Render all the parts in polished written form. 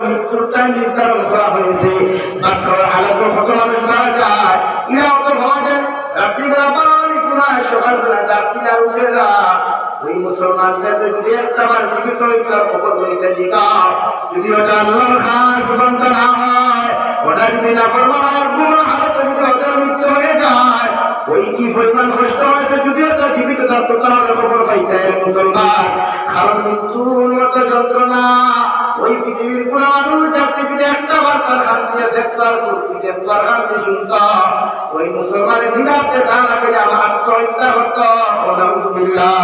মৃত্যুটা নির্ধারণ করা হয়েছে। মাত্র হালাতে কত মানুষ মারা যায়, এরাও তো ভাবা যায় রাত্রিবেলা পালামালি পুনঃ সকালবেলা ডাক্তি আর উঠে যা। ওই মুসলমানদের যদি একটা বার জীবিত হইতে খবর হইতে জিগাও, যদি ওটা আল্লাহর খাস বান্দা না হয়, ওটা যদি না ফরমানের গুণ হালাতে যদি ওদের মৃত্যু হয়ে যায়, ওই কি পরিমাণ কষ্ট হয়েছে যদি ওটা জীবিত থাকতো তাহলে খবর পাইতে মুসলমান। কারণ মৃত্যুর মতো যন্ত্রণা ওই পৃথিবীর কোন মানুষ যাতে একটা বার তার হাত দিয়ে দেখতো আর সত্যি দেখতো আর হাতে শুনতো, ওই মুসলমানের হৃদয়তে তা লাগে যে আমার আত্মহত্যা করতো। আলহামদুলিল্লাহ।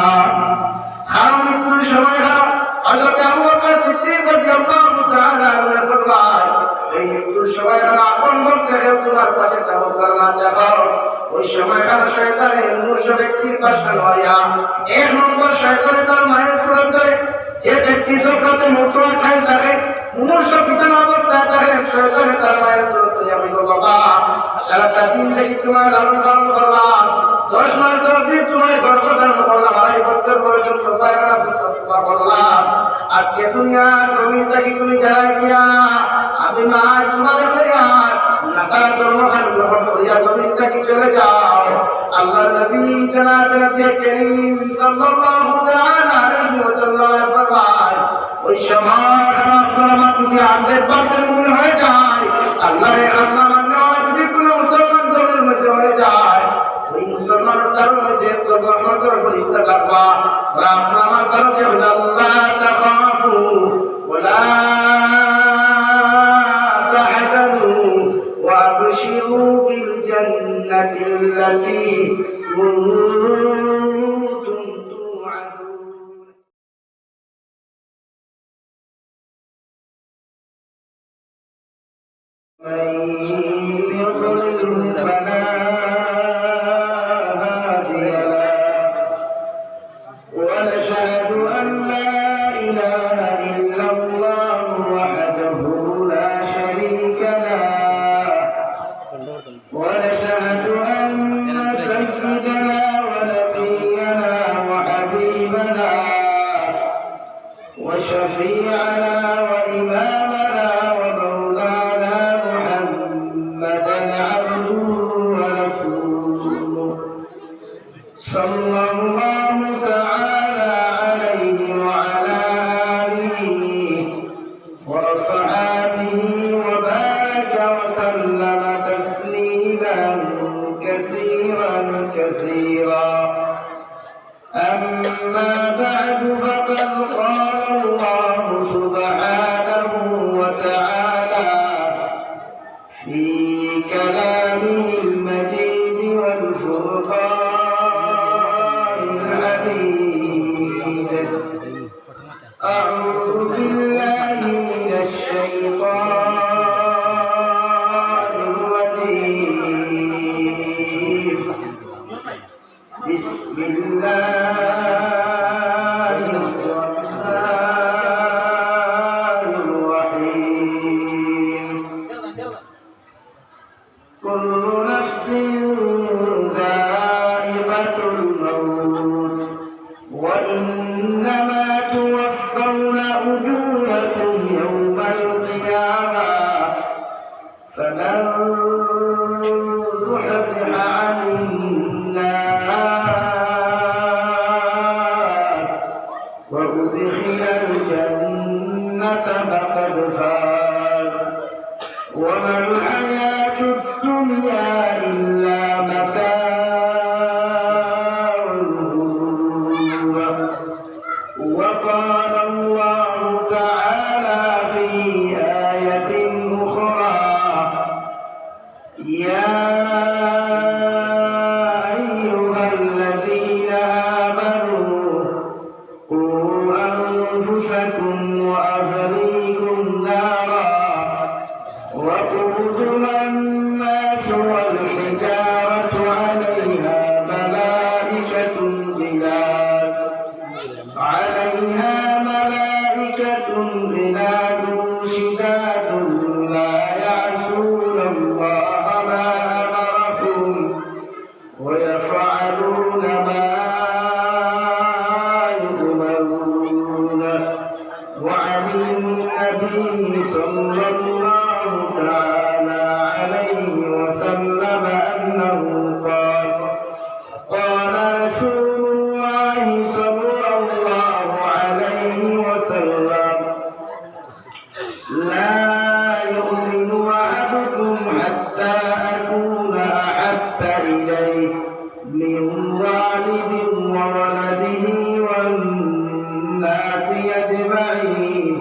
কারণ মৃত্যুর সময় হলো হযরত আবু বকর সিদ্দিক রাদিয়াল্লাহু তাআলা আনহু ফরমায়, এই মৃত্যুর সময় হলো আপন বলতে কেউ তোমার পাশে তাওয়াক্কুল না দেখো। ওই সময় হলো শয়তানের মূর্খ ব্যক্তির পাশে লয়া এক নম্বর শয়তানে তার মায়ের সুরত ধরে, যে ব্যক্তি সকালে মুখটা খাই থাকে মূর্খ বিছানা অবস্থায় থাকে, শয়তানে তার মায়ের সুরত ধরে আমি বলবো বাবা সারাটা দিন দেখি তোমার লালন পালন করলাম, 10 মাস 10 দিন তোমার গর্ভধারণ করলাম, 2.5 বছর পর্যন্ত পায়খানা প্রস্রাব সেবা করলাম, আজকে দুনিয়ার জমিন থেকে তুমি জানাই দিয়া আমি মা তোমাদের হইয়া নাসারা ধর্ম গ্রহণ করিয়া জমিন থেকে চলে যাও। আল্লাহর নবী জনাব নবী করিম সাল্লাল্লাহু তাআলা আলাইহি ওয়াসাল্লাম ফরমান, ওই সময় আপনারা যদি 100% মুমিন হয়ে যায়, আল্লাহর আল্লাহ মানে যদি কোনো মুসলমান দলের মধ্যে হয়ে যায়, ওই মুসলমান তার মধ্যে তোর পরিষ্কার রাখবা। আপনার আমার তরফে আল্লাহ তাখাফু ওয়ালা তাহজানু ওয়াবশিরু বিল জান্নাতি আল্লাতী কুনতুম তুআদুন। ونشهد أن لا إله إلا الله وحده لا شريك له، ونشهد أن سيدنا ونبينا وحبيبنا وشفيعنا وإمامنا ومولانا محمدا عبده ورسوله صلى الله تعالى عليه وعلى آله وأصحابه وبارك وسلم تسليما كثيرا كثيرا. أما بعد فقد قال الله سبحانه وتعالى في كلامه المجيد والفرقان الحميد. أعوذ بالله من الشيطان صلى الله تعالى عليه وسلم أنه قال قال رسول الله صلى الله عليه وسلم لا يؤمن أحدكم حتى أكون أحب إليه من والد وولده والناس أجمعين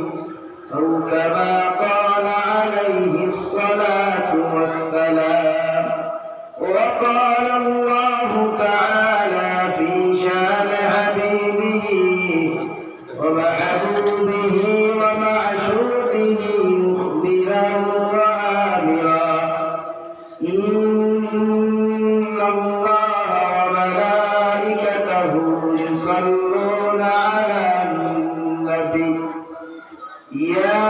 أو كما قال عليه الصلاة والسلام. وقال الله تعالى في شان حبيبه ومحبوبه ومعشوقه مخبرا وآمرا إن الله وملائكته يصلون على النبي يا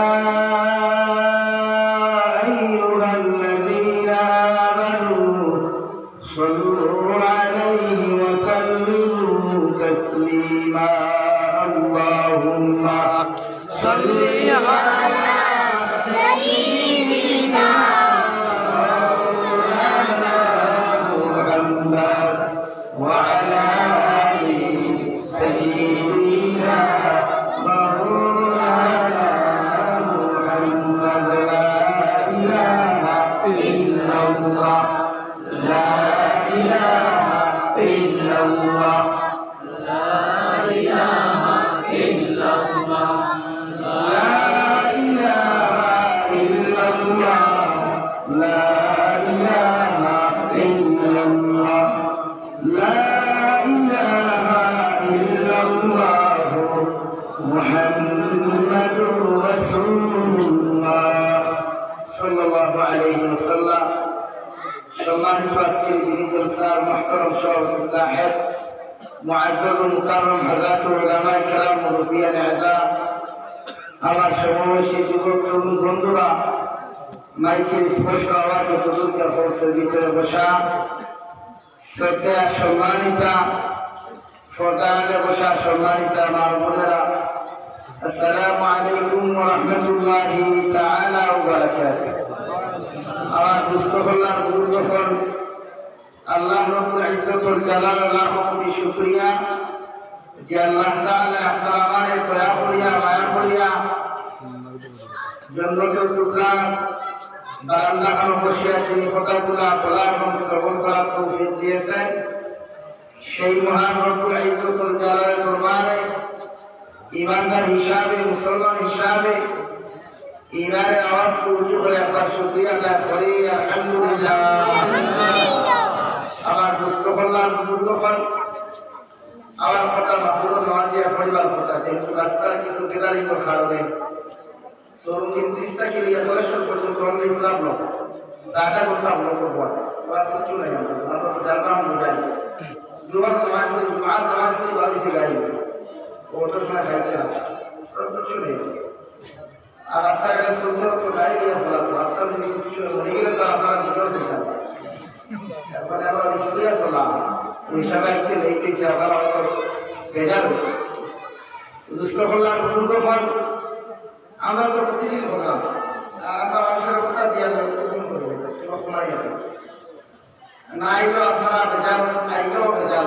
أيها الذين آمنوا صلوا عليه وسلموا تسليما. اللهم صل على سيدنا محمد وعلى آل سيدنا مولانا محمد. لا إله إلا الله لا إله إلا الله لا إله إلا الله لا إله إلا الله لا إله إلا الله لا إله إلا الله محمد رسول الله صلى الله عليه وسلم. সম্মানিত আজকের দিনী জলসার মুহতারাম সভাপতি সাহেব মুআজ্জাজ মুকাররম হযরতুল উলামা কেরাম মুরব্বিয়ান আযম আমার সমবয়সী যুবক তরুণ বন্ধুরা মাইকের স্পষ্ট আওয়াজ যতটুকু পৌঁছার ভিতরে বসা শ্রদ্ধা সম্মানিতা পর্দায় বসা সম্মানিতা মা বোনেরা আসসালামু আলাইকুম ওয়া রাহমাতুল্লাহি তাআলা ওয়া বারাকাতুহু। আমার দুস্থ কল্যাণ যখন আল্লাহ রাব্বুল ইজ্জতুল জালালুল্লাহ কোটি শুকরিয়া যে আল্লাহ তাআলা আপনার আমারে দয়া করিয়া মায়া করিয়া জন্নতুল টুকরা বারান্দা খানে বসিয়া তিনি কথাগুলা বলা এবং শ্রবণ করার তৌফিক দিয়েছেন। সেই মহান রব্বুল ইজ্জতুল জালালের দরবারে ঈমানদার হিসাবে মুসলমান হিসাবে ঈমানের আওয়াজকে উঁচু করে একবার শুকরিয়া আদায় করি আলহামদুলিল্লাহ। আমার দুস্থ কল্যাণ বুজুর্গগণ আমার কথা মাহবুব নওয়াজিয়া পরিবার কথা যেহেতু রাস্তার কিছু কেদারিত কারণে সরুদিন তিস্তা কিলিয়া কলেশ্বর পর্যন্ত অনেক ফুলাম রাজা করতাম লোক ওরা কিছু নেই আমরা জানতাম বুঝাই দুবার নামাজ পড়ি জুমার নামাজ পড়ি বাড়ি গাড়ি ওটা সময় খাইছে আসা কিছু নেই। আর রাস্তাঘাটে চলতে তো গাড়ি নিয়ে চলা তো আপনার যদি কিছু মনে গেলে তো আপনারা বুঝেও চলতাম এরপরে আমরা স্কুলে চললাম ওই সবাইকে দেখেছি আপনারা অত বেজার হচ্ছে দুস্থ কল্যাণ বুজুর্গগণ আমরা তো প্রতিদিন বললাম আর আমরা মানুষের কথা দিয়ে না আইলেও আপনারা বেজার আইলেও বেজার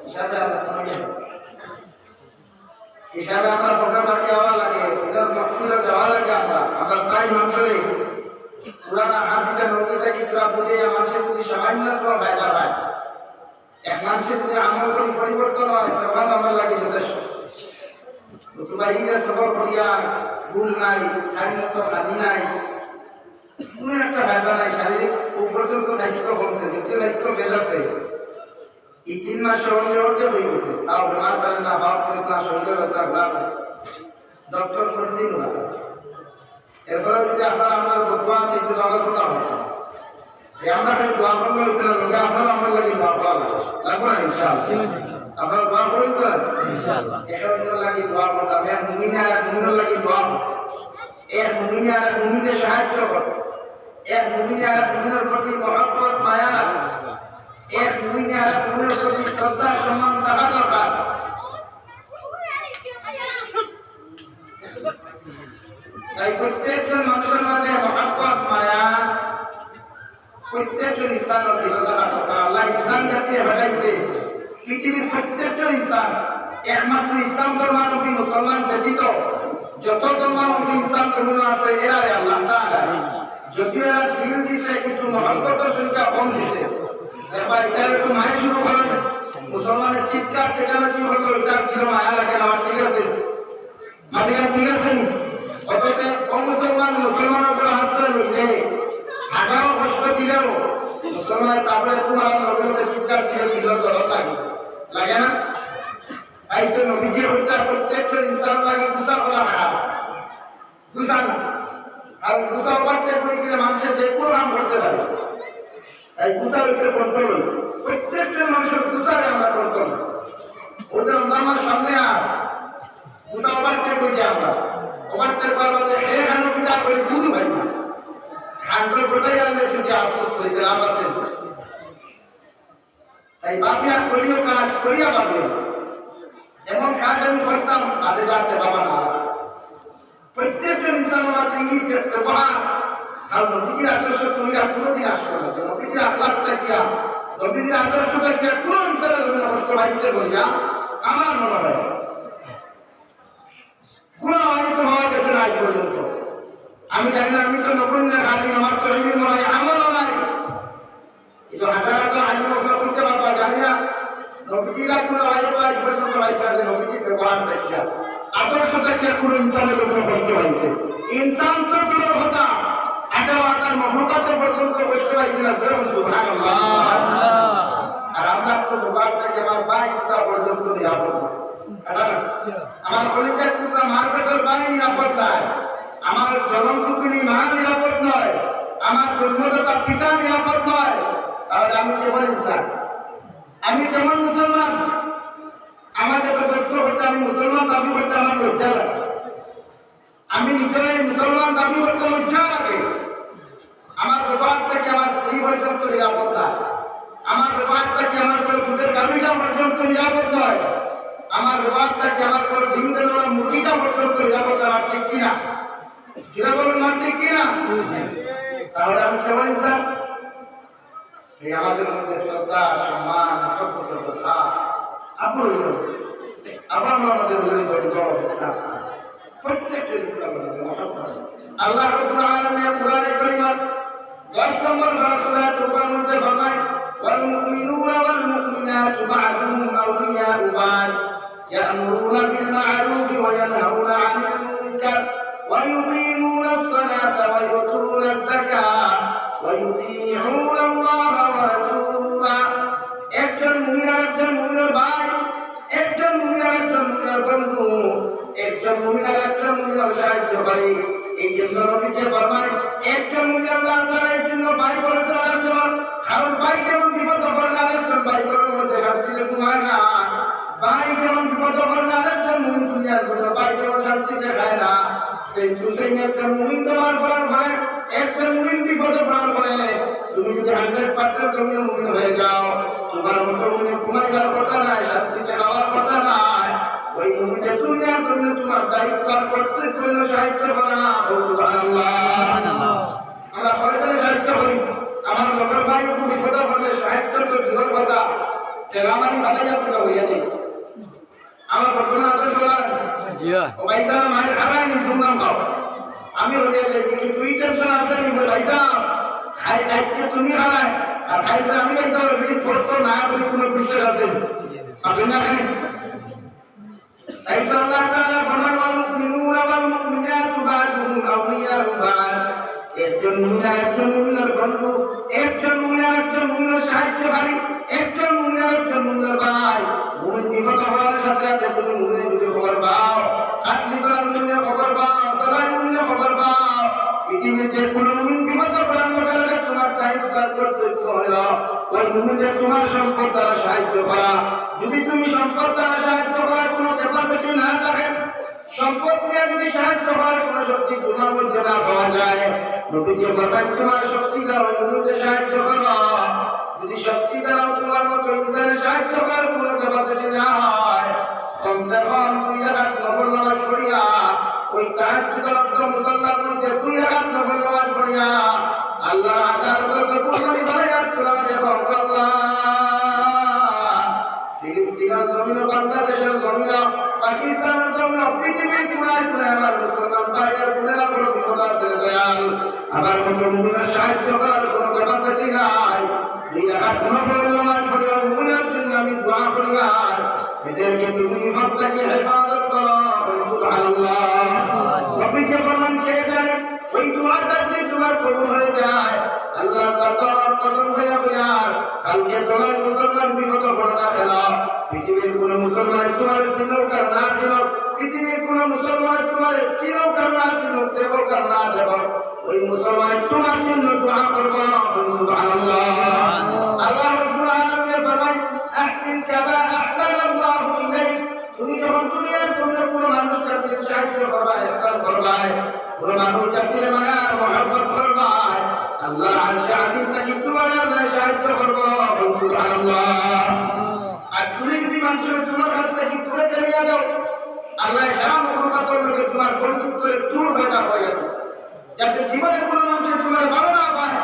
হিসাবে আমরা হিসাবে আমরা কথা বাকি হওয়া লাগে এটার মকসুদে যাওয়া লাগে আমরা চাই মানুষের পুরানা হাদিসের নবীটা কি তোরা বুঝে মানুষের প্রতি সামান্য তোমার ফায়দা পায় এক মানুষের প্রতি আমল করে পরিবর্তন হয় তখন আমার লাগে যথেষ্ট নতুবা ইংরেজ সফর করিয়া ঘুম নাই টাইম মতো খানি নাই কোনো একটা ফায়দা নাই শারীরিক ও পর্যন্ত স্বাস্থ্য হচ্ছে কিন্তু স্বাস্থ্য বেশ আছে এই 3 মাসের অর্ধে হয়ে গেছে তাও বেমার ছাড়েন না ভাব না শরীরে ব্যথা ঘোরা ডক্টর কোনদিন না এরপরে যদি আপনারা আমরা ভগবান কিন্তু আলোচনা হতাম আমরা খালি দোয়া করবো লোকে আপনারা আমার লাগে দোয়া করা লাগবো না ইনশাআল্লাহ আপনারা দোয়া করবেন তো ইনশাআল্লাহ এখানে লাগে দোয়া করতাম এক মুমিনে আর এক মুমিনের লাগে দোয়া এক মুমিনে আর এক মুমিনের সাহায্য করো এক মুমিনে আর এক মুমিনের প্রতি মহব্বত মায়া রাখো এক মুমিনে আর এক মুমিনের প্রতি শ্রদ্ধা সম্মান থাকা দরকার। তাই প্রত্যেকজন মানুষের মধ্যে মহব্বত মায়া প্রত্যেকজন ইনসানের দিকে তাকাতে আল্লাহ ইনসান জাতিকে বানাইছে পৃথিবীর প্রত্যেকজন ইনসান একমাত্র ইসলাম ধর্মাবলম্বী মুসলমান ব্যতীত যত ধর্মাবলম্বী ইনসান ধর্ম আছে এরারে আল্লাহ তাআলা যদিও এরা দিন দিছে কিন্তু মহব্বতের সংখ্যা কম দিছে এবার এটা একটু মায়ের শুরু করেন মুসলমানের চিৎকার চেঁচামেচি হলো এটার দিল মায়া লাগে না ঠিক আছে মাটিকা ঠিক আছে অথচ মুসলমানের উপর আশ্রয় নিলে হাজারো কষ্ট দিলেও মুসলমানের তারপরে তোমার নবীকে চিৎকার দিলে দিল দরদ লাগে না তাই তো নবীজি হত্যা প্রত্যেকজন ইনসান লাগে গুসা করা হারাম গুসা না কারণ গুসা ওভারটেক করে গেলে মানুষের যে কোনো কাম করতে পারে তাই গুসা ওইটা কন্ট্রোল প্রত্যেকজন মানুষের গুসারে আমরা কন্ট্রোল ওদের আমার সামনে আর গুসা ওভারটেক করছি আমরা ওভারটেক করবো এই খানো কিন্তু আর ওই বুঝু ভাই না খান্ডর গোটাই আনলে যদি আফসোস করিতে লাভ আছে তাই বাপিয়া করিও কাজ করিয়া বাপিও এমন কাজ আমি করতাম তাদের যাতে বাবা না প্রত্যেকজন ইনসানের মধ্যে এই ব্যবহার কারণ নবীজির আদর্শ করিয়া কোনোদিন আসবে না নবীজির আখলাকটা কিয়া নবীজির আদর্শটা কিয়া কোনো ইনসানের কষ্ট পাইছে বলিয়া আমার মনে হয় কোনো আয়োজিত হওয়া গেছে না আজ পর্যন্ত আমি জানি না আমি তো নবীন না আলিম আমার তো ইলম নাই আমলও নাই কিন্তু হাজার হাজার আলিম করতে পারবা জানি না নবীজিরা কোনো আয়োজিত আজ পর্যন্ত পাইছে যে নবীজির ব্যবহারটা কিয়া আদর্শটা কিয়া কোনো ইনসানের উপর কষ্ট পাইছে ইনসান তো দূরের কথা 18,000 মখলুকাতের পর্যন্ত কষ্ট পাইছে না সুবহানাল্লাহ আর আমরা তো ব্যবহারটাকে আমার বাইকটা পর্যন্ত নিরাপদ না আমার কলিজার টুকরা মার্কেটের বাইরে নিরাপদ নয় আমার জনমটুকুনি মা নিরাপদ নয় আমার জন্মদাতা পিতা নিরাপদ নয় তাহলে আমি কেমন ইনসান আমি কেমন মুসলমান আমাকে তো প্রশ্ন করতে আমি মুসলমান দাবি করতে আমার লজ্জা লাগে আমি নিজেরাই মুসলমান দাবি করতে লজ্জা লাগে আমার ব্যবহার থেকে আমার স্ত্রী পর্যন্ত নিরাপদ না আমার ব্যবহার থেকে আমার কোনো দুধের গাভীটা পর্যন্ত নিরাপদ নয় আমার ব্যবহারটা কি আমার কোনো ডিম দেওয়া মুরগিটা পর্যন্ত নিরাপদ আমার ঠিক কিনা যেটা বলুন না ঠিক কিনা তাহলে আমি কেমন ইনসান এই আমাদের মধ্যে শ্রদ্ধা সম্মান কথা আপনার আবার আমাদের প্রত্যেকটা ইনসান আল্লাহ রাব্বুল আলামিন কোরআনে কারীমে 10 নম্বর সূরার মধ্যে ফরমায় ওয়াল মুমিনুনা ওয়াল মুমিনাতু বা'দুহুম আউলিয়াউ বা'দ يأمرون بالمعروف وينهون عن المنكر ويقيمون الصلاة ويؤتون الزكاة ويطيعون الله ورسوله একজন মুমিনের ভাই একজন মুমিনের বন্ধু একজন মুমিনের সাহায্য করে এই জন্য নবীজি ফরমায় একজন মুমিন আল্লাহ তাআলা এর জন্য ভাই বলেছেন আরেকজন কারণ ভাই কেমন বিপদ পড়লে আরেকজন ভাই করার মধ্যে শান্তিতে ঘুমায় না ভাই যেমন বিপদ পড়লে আরেকজন মুমিন দুনিয়ার মধ্যে ভাই যেমন শান্তিতে খায় না সেই একজন মুমিন তোমার করার পরে একজন মুমিন বিপদে পড়ার পরে তুমি যদি 100% তুমি মুমিন হয়ে যাও তোমার মতো মুমিন ঘুমাইবার কথা নাই শান্তিতে খাওয়ার কথা নাই ওই মুমিনটা দুনিয়ার জন্য তোমার দায়িত্ব আর কর্তব্য হলো সাহায্য করা সুবহানাল্লাহ আমরা কয়জনে সাহায্য করি আমার লোকের ভাই একটু বিপদে পড়লে সাহায্য তো দূরের কথা তেলামানি ভালাই আছে হইয়া নেই আমার বর্তমান আদর্শ ও ভাই সাহেব মায়ের খারাই নি ধুমধাম খাও আমি হইয়া যাই কিন্তু তুই টেনশন আছে নি বলে ভাই সাহেব খাইতে তুমি খারাই আর খাইতে আমি ভাই সাহেব ভিডিও ফটো না বলে কোনো বিষয় আছে আপনি না কেন তাই তো আল্লাহ তাআলা ফরমান ওয়াল মুমিনুনা ওয়াল মুমিনাতু বা'দুহুম আউলিয়াউ বা'দ একজন মুমিনের বন্ধু একজন মুমিনের সাহায্যকারী একজন মুমিনের ভাই মুমিন বিপদ পড়ার সাথে সাথে তুমি মুমিনের যদি খবর পাও কাটলি সরা মুমিনের খবর পাও তোলাই মুমিনের খবর পাও পৃথিবীর যে কোনো মুমিন বিপদ পড়ার লগে তোমার দায়িত্ব কর্তব্য হলো ওই মুমিনদের তোমার সম্পদ দ্বারা সাহায্য করা যদি তুমি সম্পদ দ্বারা সাহায্য করার কোনো ক্যাপাসিটি না থাকে সম্পদ দিয়ে যদি সাহায্য করার কোনো শক্তি তোমার মধ্যে না পাওয়া যায় নবীজি ফরমান তোমার শক্তি দ্বারা ওই মুমিনদের সাহায্য করো যদি শক্তি দ্বারা তোমার মতো ইনসানের সাহায্য করার কোনো ক্যাপাসিটি না হয় কমসে কম 2 রাকাত নফল নামাজ পড়িয়া ওই তাহাজ্জুদের মুসাল্লার মধ্যে 2 রাকাত নফল নামাজ পড়িয়া আল্লাহর আদালত সকুরবানি বানায়াত তোলা দেখো আল্লাহ ফিলিস্তিনের জমিন বাংলাদেশের জমিন পাকিস্তানের জমিন পৃথিবীর কোনায় কোনায় আমার মুসলমান ভাইয়ের বোনেরা বড় বিপদ আছে দয়াল আমার মতো মুমিনের সাহায্য করার কোনো ক্যাপাসিটি নাই 2 রাকাত নফল নামাজ পড়িয়া মুমিনের জন্য আমি দোয়া করি আর এদেরকে তুমি হত্যাকে হেফাজত করো সুবহানাল্লাহ আপনি যে ফরমান কে জানে ওই দোয়াটা যদি তোমার কবুল হয়ে যায় আল্লাহ তাআলার কসম হয়ে বলেন কালকে তোমার মুসলমান বিপদ পড়ে না কেন পৃথিবীর কোন মুসলমান তোমার সিনো কর না সিনো পৃথিবীর কোন মুসলমান তোমার চিনো কর না চিনো দেখো কর না দেখো ওই মুসলমান তোমার জন্য দোয়া করবে সুবহানাল্লাহ আল্লাহ রাব্বুল আলামিন ফরমায় আহসিন কামা আহসানাল্লাহু ইলাইক তুমি যখন দুনিয়ার জন্য কোন মানুষ জাতিকে সাহায্য করবা ইহসান করবা কোন মানুষ জাতিকে মায়া মহব্বত করবা আল্লাহর আরশে আজিম তাকে তোমার আল্লাহ সাহায্য করবে সুবহানাল্লাহ আর তুমি যদি মানুষের তোমার কাছ থেকে দূরে টেনে দাও আল্লাহ সারা মুখপাত্র লোকে তোমার বন্ধুত্বের দূর পয়দা হয়ে যাবে যাতে জীবনে কোনো মানুষের তোমার ভালো না পায়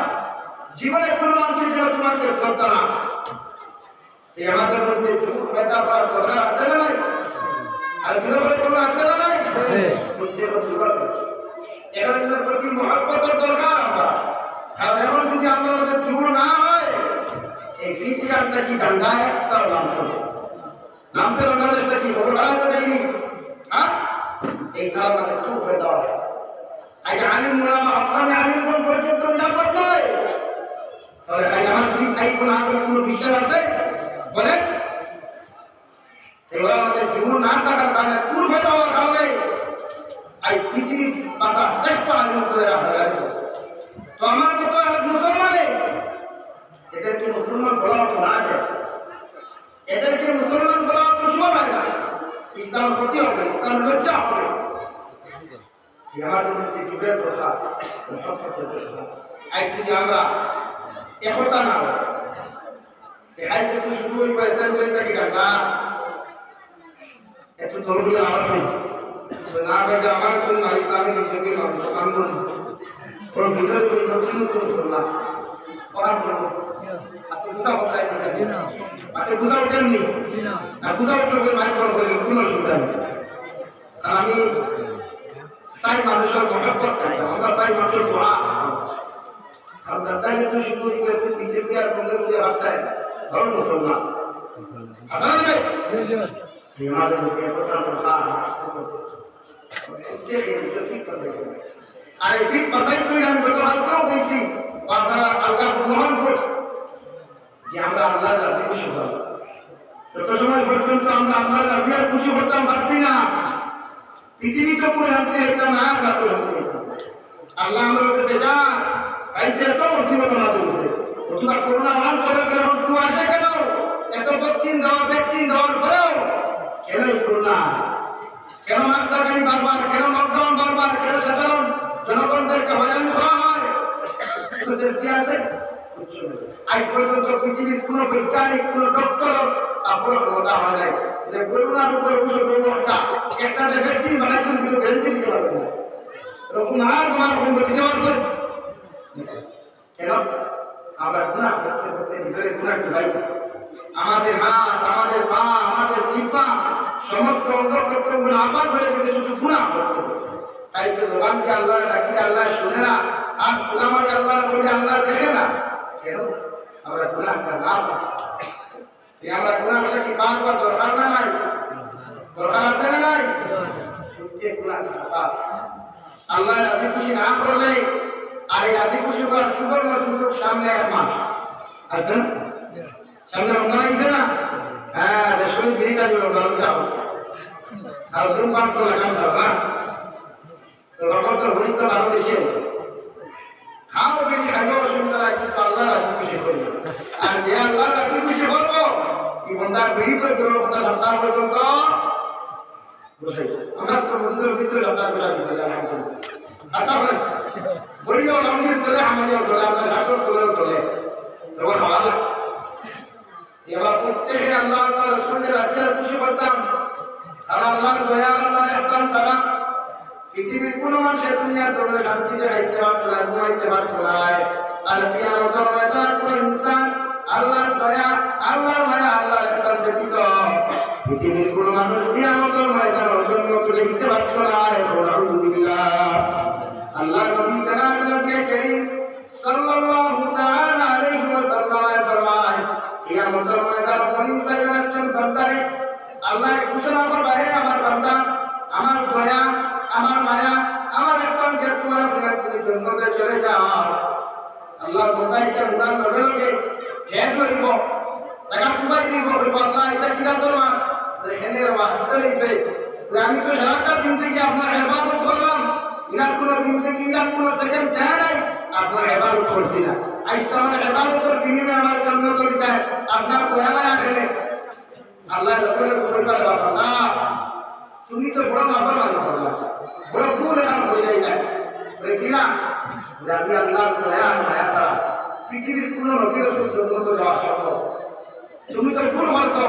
জীবনে কোনো মানুষের যেন তোমাকে শ্রদ্ধা না এই আমাদের মধ্যে দূর পয়দা করার দরকার আছে না নাই আর জীবনে কোনো আছে না নাই এখানের প্রতি মহব্বতের দরকার আমরা কারণ এখন যদি আমরা আমাদের জোর না হয় এই ফিটিকারটা কি ডান্ডায় একটা নামছে বাংলাদেশটা কি খবর করা তো নেই হ্যাঁ এই কারণ আমাদের খুব ফায়দা হয় আজ আলিম মোলামা হকানি আলিম কোন পর্যন্ত নিরাপদ নয় তাহলে খাই আমার কি খাই কোন আপনার কোনো বিশ্বাস আছে বলেন এবার আমাদের জোর না থাকার কারণে খুব ফায়দা হওয়ার কারণে এই পৃথিবীর ভাষা শ্রেষ্ঠ আলিম করে রাখা তো আমার মতো আর মুসলমানে এদেরকে মুসলমান বলা তো না যায় এদেরকে মুসলমান বলা তো শোভা পায় না ইসলাম ক্ষতি হবে ইসলাম লজ্জা হবে আমাদের মধ্যে যুগের কথা আজ যদি আমরা একতা না হয় দেখাই তো শুধু ওই পয়সা বলে থাকি না একটু ধর্মীয় আওয়াজ না কাজে আমার কোন মালিক আমি নিজেকে মানুষ আন্দোলন ওর ভিতরে পরিবর্তন করছো না করার করবো হাতে বুঝা বদলাই না হাতে বুঝা উঠেননি আর বুঝা উঠলে ওই মাইক বন্ধ করে কোনো অসুবিধা নেই আর আমি চাই মানুষের মহাব্বত থাকতাম আমরা চাই মানুষের দোয়া আমরা তাই একটু শুধু বিজেপি আর কংগ্রেস দিয়ে ভাবতাই ধর মুসলমান আসা না ভাই আমাদের মধ্যে কথা কথা আর এই ফিট পাসাই তুই আমি গতকালকেও বলছি আপনারা আলগা গ্রহণ করছি যে আমরা আল্লাহর রাতে খুশি হব যত সময় পর্যন্ত আমরা আল্লাহর রাতে আর খুশি হতাম পারছি না পৃথিবী তো করে আনতে হইতাম না রাত আল্লাহ আমরা বেজা আইছে তো মুসিবত আমাদের উপরে অথবা করোনা মান চলে গেলে এখন টু আসে কেন এত ভ্যাকসিন দেওয়ার পরেও কেন করোনা কেন মাস্ক লাগানি বারবার কেন লকডাউন বারবার কেন সাধারণ জনগণদেরকে হয়রানি করা হয় সেফটি আছে আজ পর্যন্ত পৃথিবীর কোন বৈজ্ঞানিক কোন ডক্টর আপনার ক্ষমতা হয় নাই যে করোনার উপরে ঔষধ একটা যে ভ্যাকসিন বানাইছেন কিন্তু গ্যারেন্টি দিতে পারবেন না এরকম আর তোমার কোনো দিতে পারছেন কেন আমরা গুণা করতে করতে নিজের গুণা ঢুকাই আমাদের হাত আমাদের পা আমাদের জিহ্বা সমস্ত অঙ্গ প্রত্যঙ্গ আপাত হয়ে গেছে শুধু গুণা করতে তাই তো জবানকে আল্লাহ ডাকিলে আল্লাহ শুনে না আর গোলামারি আল্লাহ বলে আল্লাহ দেখে না কেন আমরা গুণাটা না পাই আমরা গুণা করে কি পাপ বা দরকার না নাই দরকার আছে না নাই আল্লাহ রাজি খুশি না করলে আর এই রাজি খুশি করার সুবর্ণ সুযোগ সামনে 1 মাস আছে না সামনে রমজান আইছে না হ্যাঁ বেশি বিরিটা দিল রমজান দাও আর তুমি পাঁচ তো লাগাম স্যার না তো রমজান তো হইতো বাংলাদেশে খাও বিড়ি খাইও অসুবিধা নাই কিন্তু আল্লাহ রাজি খুশি করবে আর যে আল্লাহ রাজি খুশি করবো এই বন্ধা বিড়ি তো দূরের কথা সপ্তাহ পর্যন্ত বসাই আমরা তো মসজিদের ভিতরে সপ্তাহ বসাই দিচ্ছি আলহামদুলিল্লাহ আচ্ছা বললেও রমজির চলে আমাদের চলে আমরা সাগর চলেও চলে তবে খাওয়া যায় আমরা প্রত্যেকে আল্লাহ আল্লাহ রসুলের রাজি আর খুশি করতাম কারণ আল্লাহর দয়া আল্লাহর ইহসান ছাড়া পৃথিবীর কোনো মানুষের দুনিয়ার কোনো শান্তিতে খাইতে পারতো না, ঘুমাইতে পারতো না। আর কিয়ামতের ময়দানে কোনো ইনসান আল্লাহর দয়া, আল্লাহর মায়া, আল্লাহর ইহসান ব্যতীত পৃথিবীর কোনো মানুষ কিয়ামতের ময়দানে জন্য দেখতে পারতো না। আলহামদুলিল্লাহ। আল্লাহর নবী জনাব নবী করিম সাল্লাল্লাহু তাআলা আলাইহি ওয়াসাল্লাম ফরমায়, কিয়ামতের ময়দানে বনি ইসরাঈলের একজন বান্দারে আল্লাহ ঘোষণা করবে, হে আমার বান্দা, আমার দয়া, আমার মায়া, আমার ইহসান দিয়ে তোমার তুমি জান্নাতে চলে যাও। আল্লাহর বান্দাকে গুনার লগে লগে ঠেক লইব, টাকা চুবাই দিব, কইব আল্লাহ এটা কিরা তোমার এখানের বাকিত হইছে, আমি তো সারাটা দিন থেকে আপনার ইবাদত করলাম, ইনা কোনো দিন থেকে ইনা কোনো সেকেন্ড যায় নাই আপনার ইবাদত করছি না, আজ তো আমার ইবাদতের বিনিময়ে আমার জন্য চলিতে আপনার দয়া মায়া খেলে। আল্লাহ লোকের কইবার বাবা, তুমি তো বড় নাফরমানি করলা, বড় ভুল এখন কইলাই না, কিনা আমি আল্লাহর দয়া মায়া ছাড়া পৃথিবীর কোন নবী রাসূল জন্নত যাওয়া সম্ভব। তুমি তো ভুল করছো।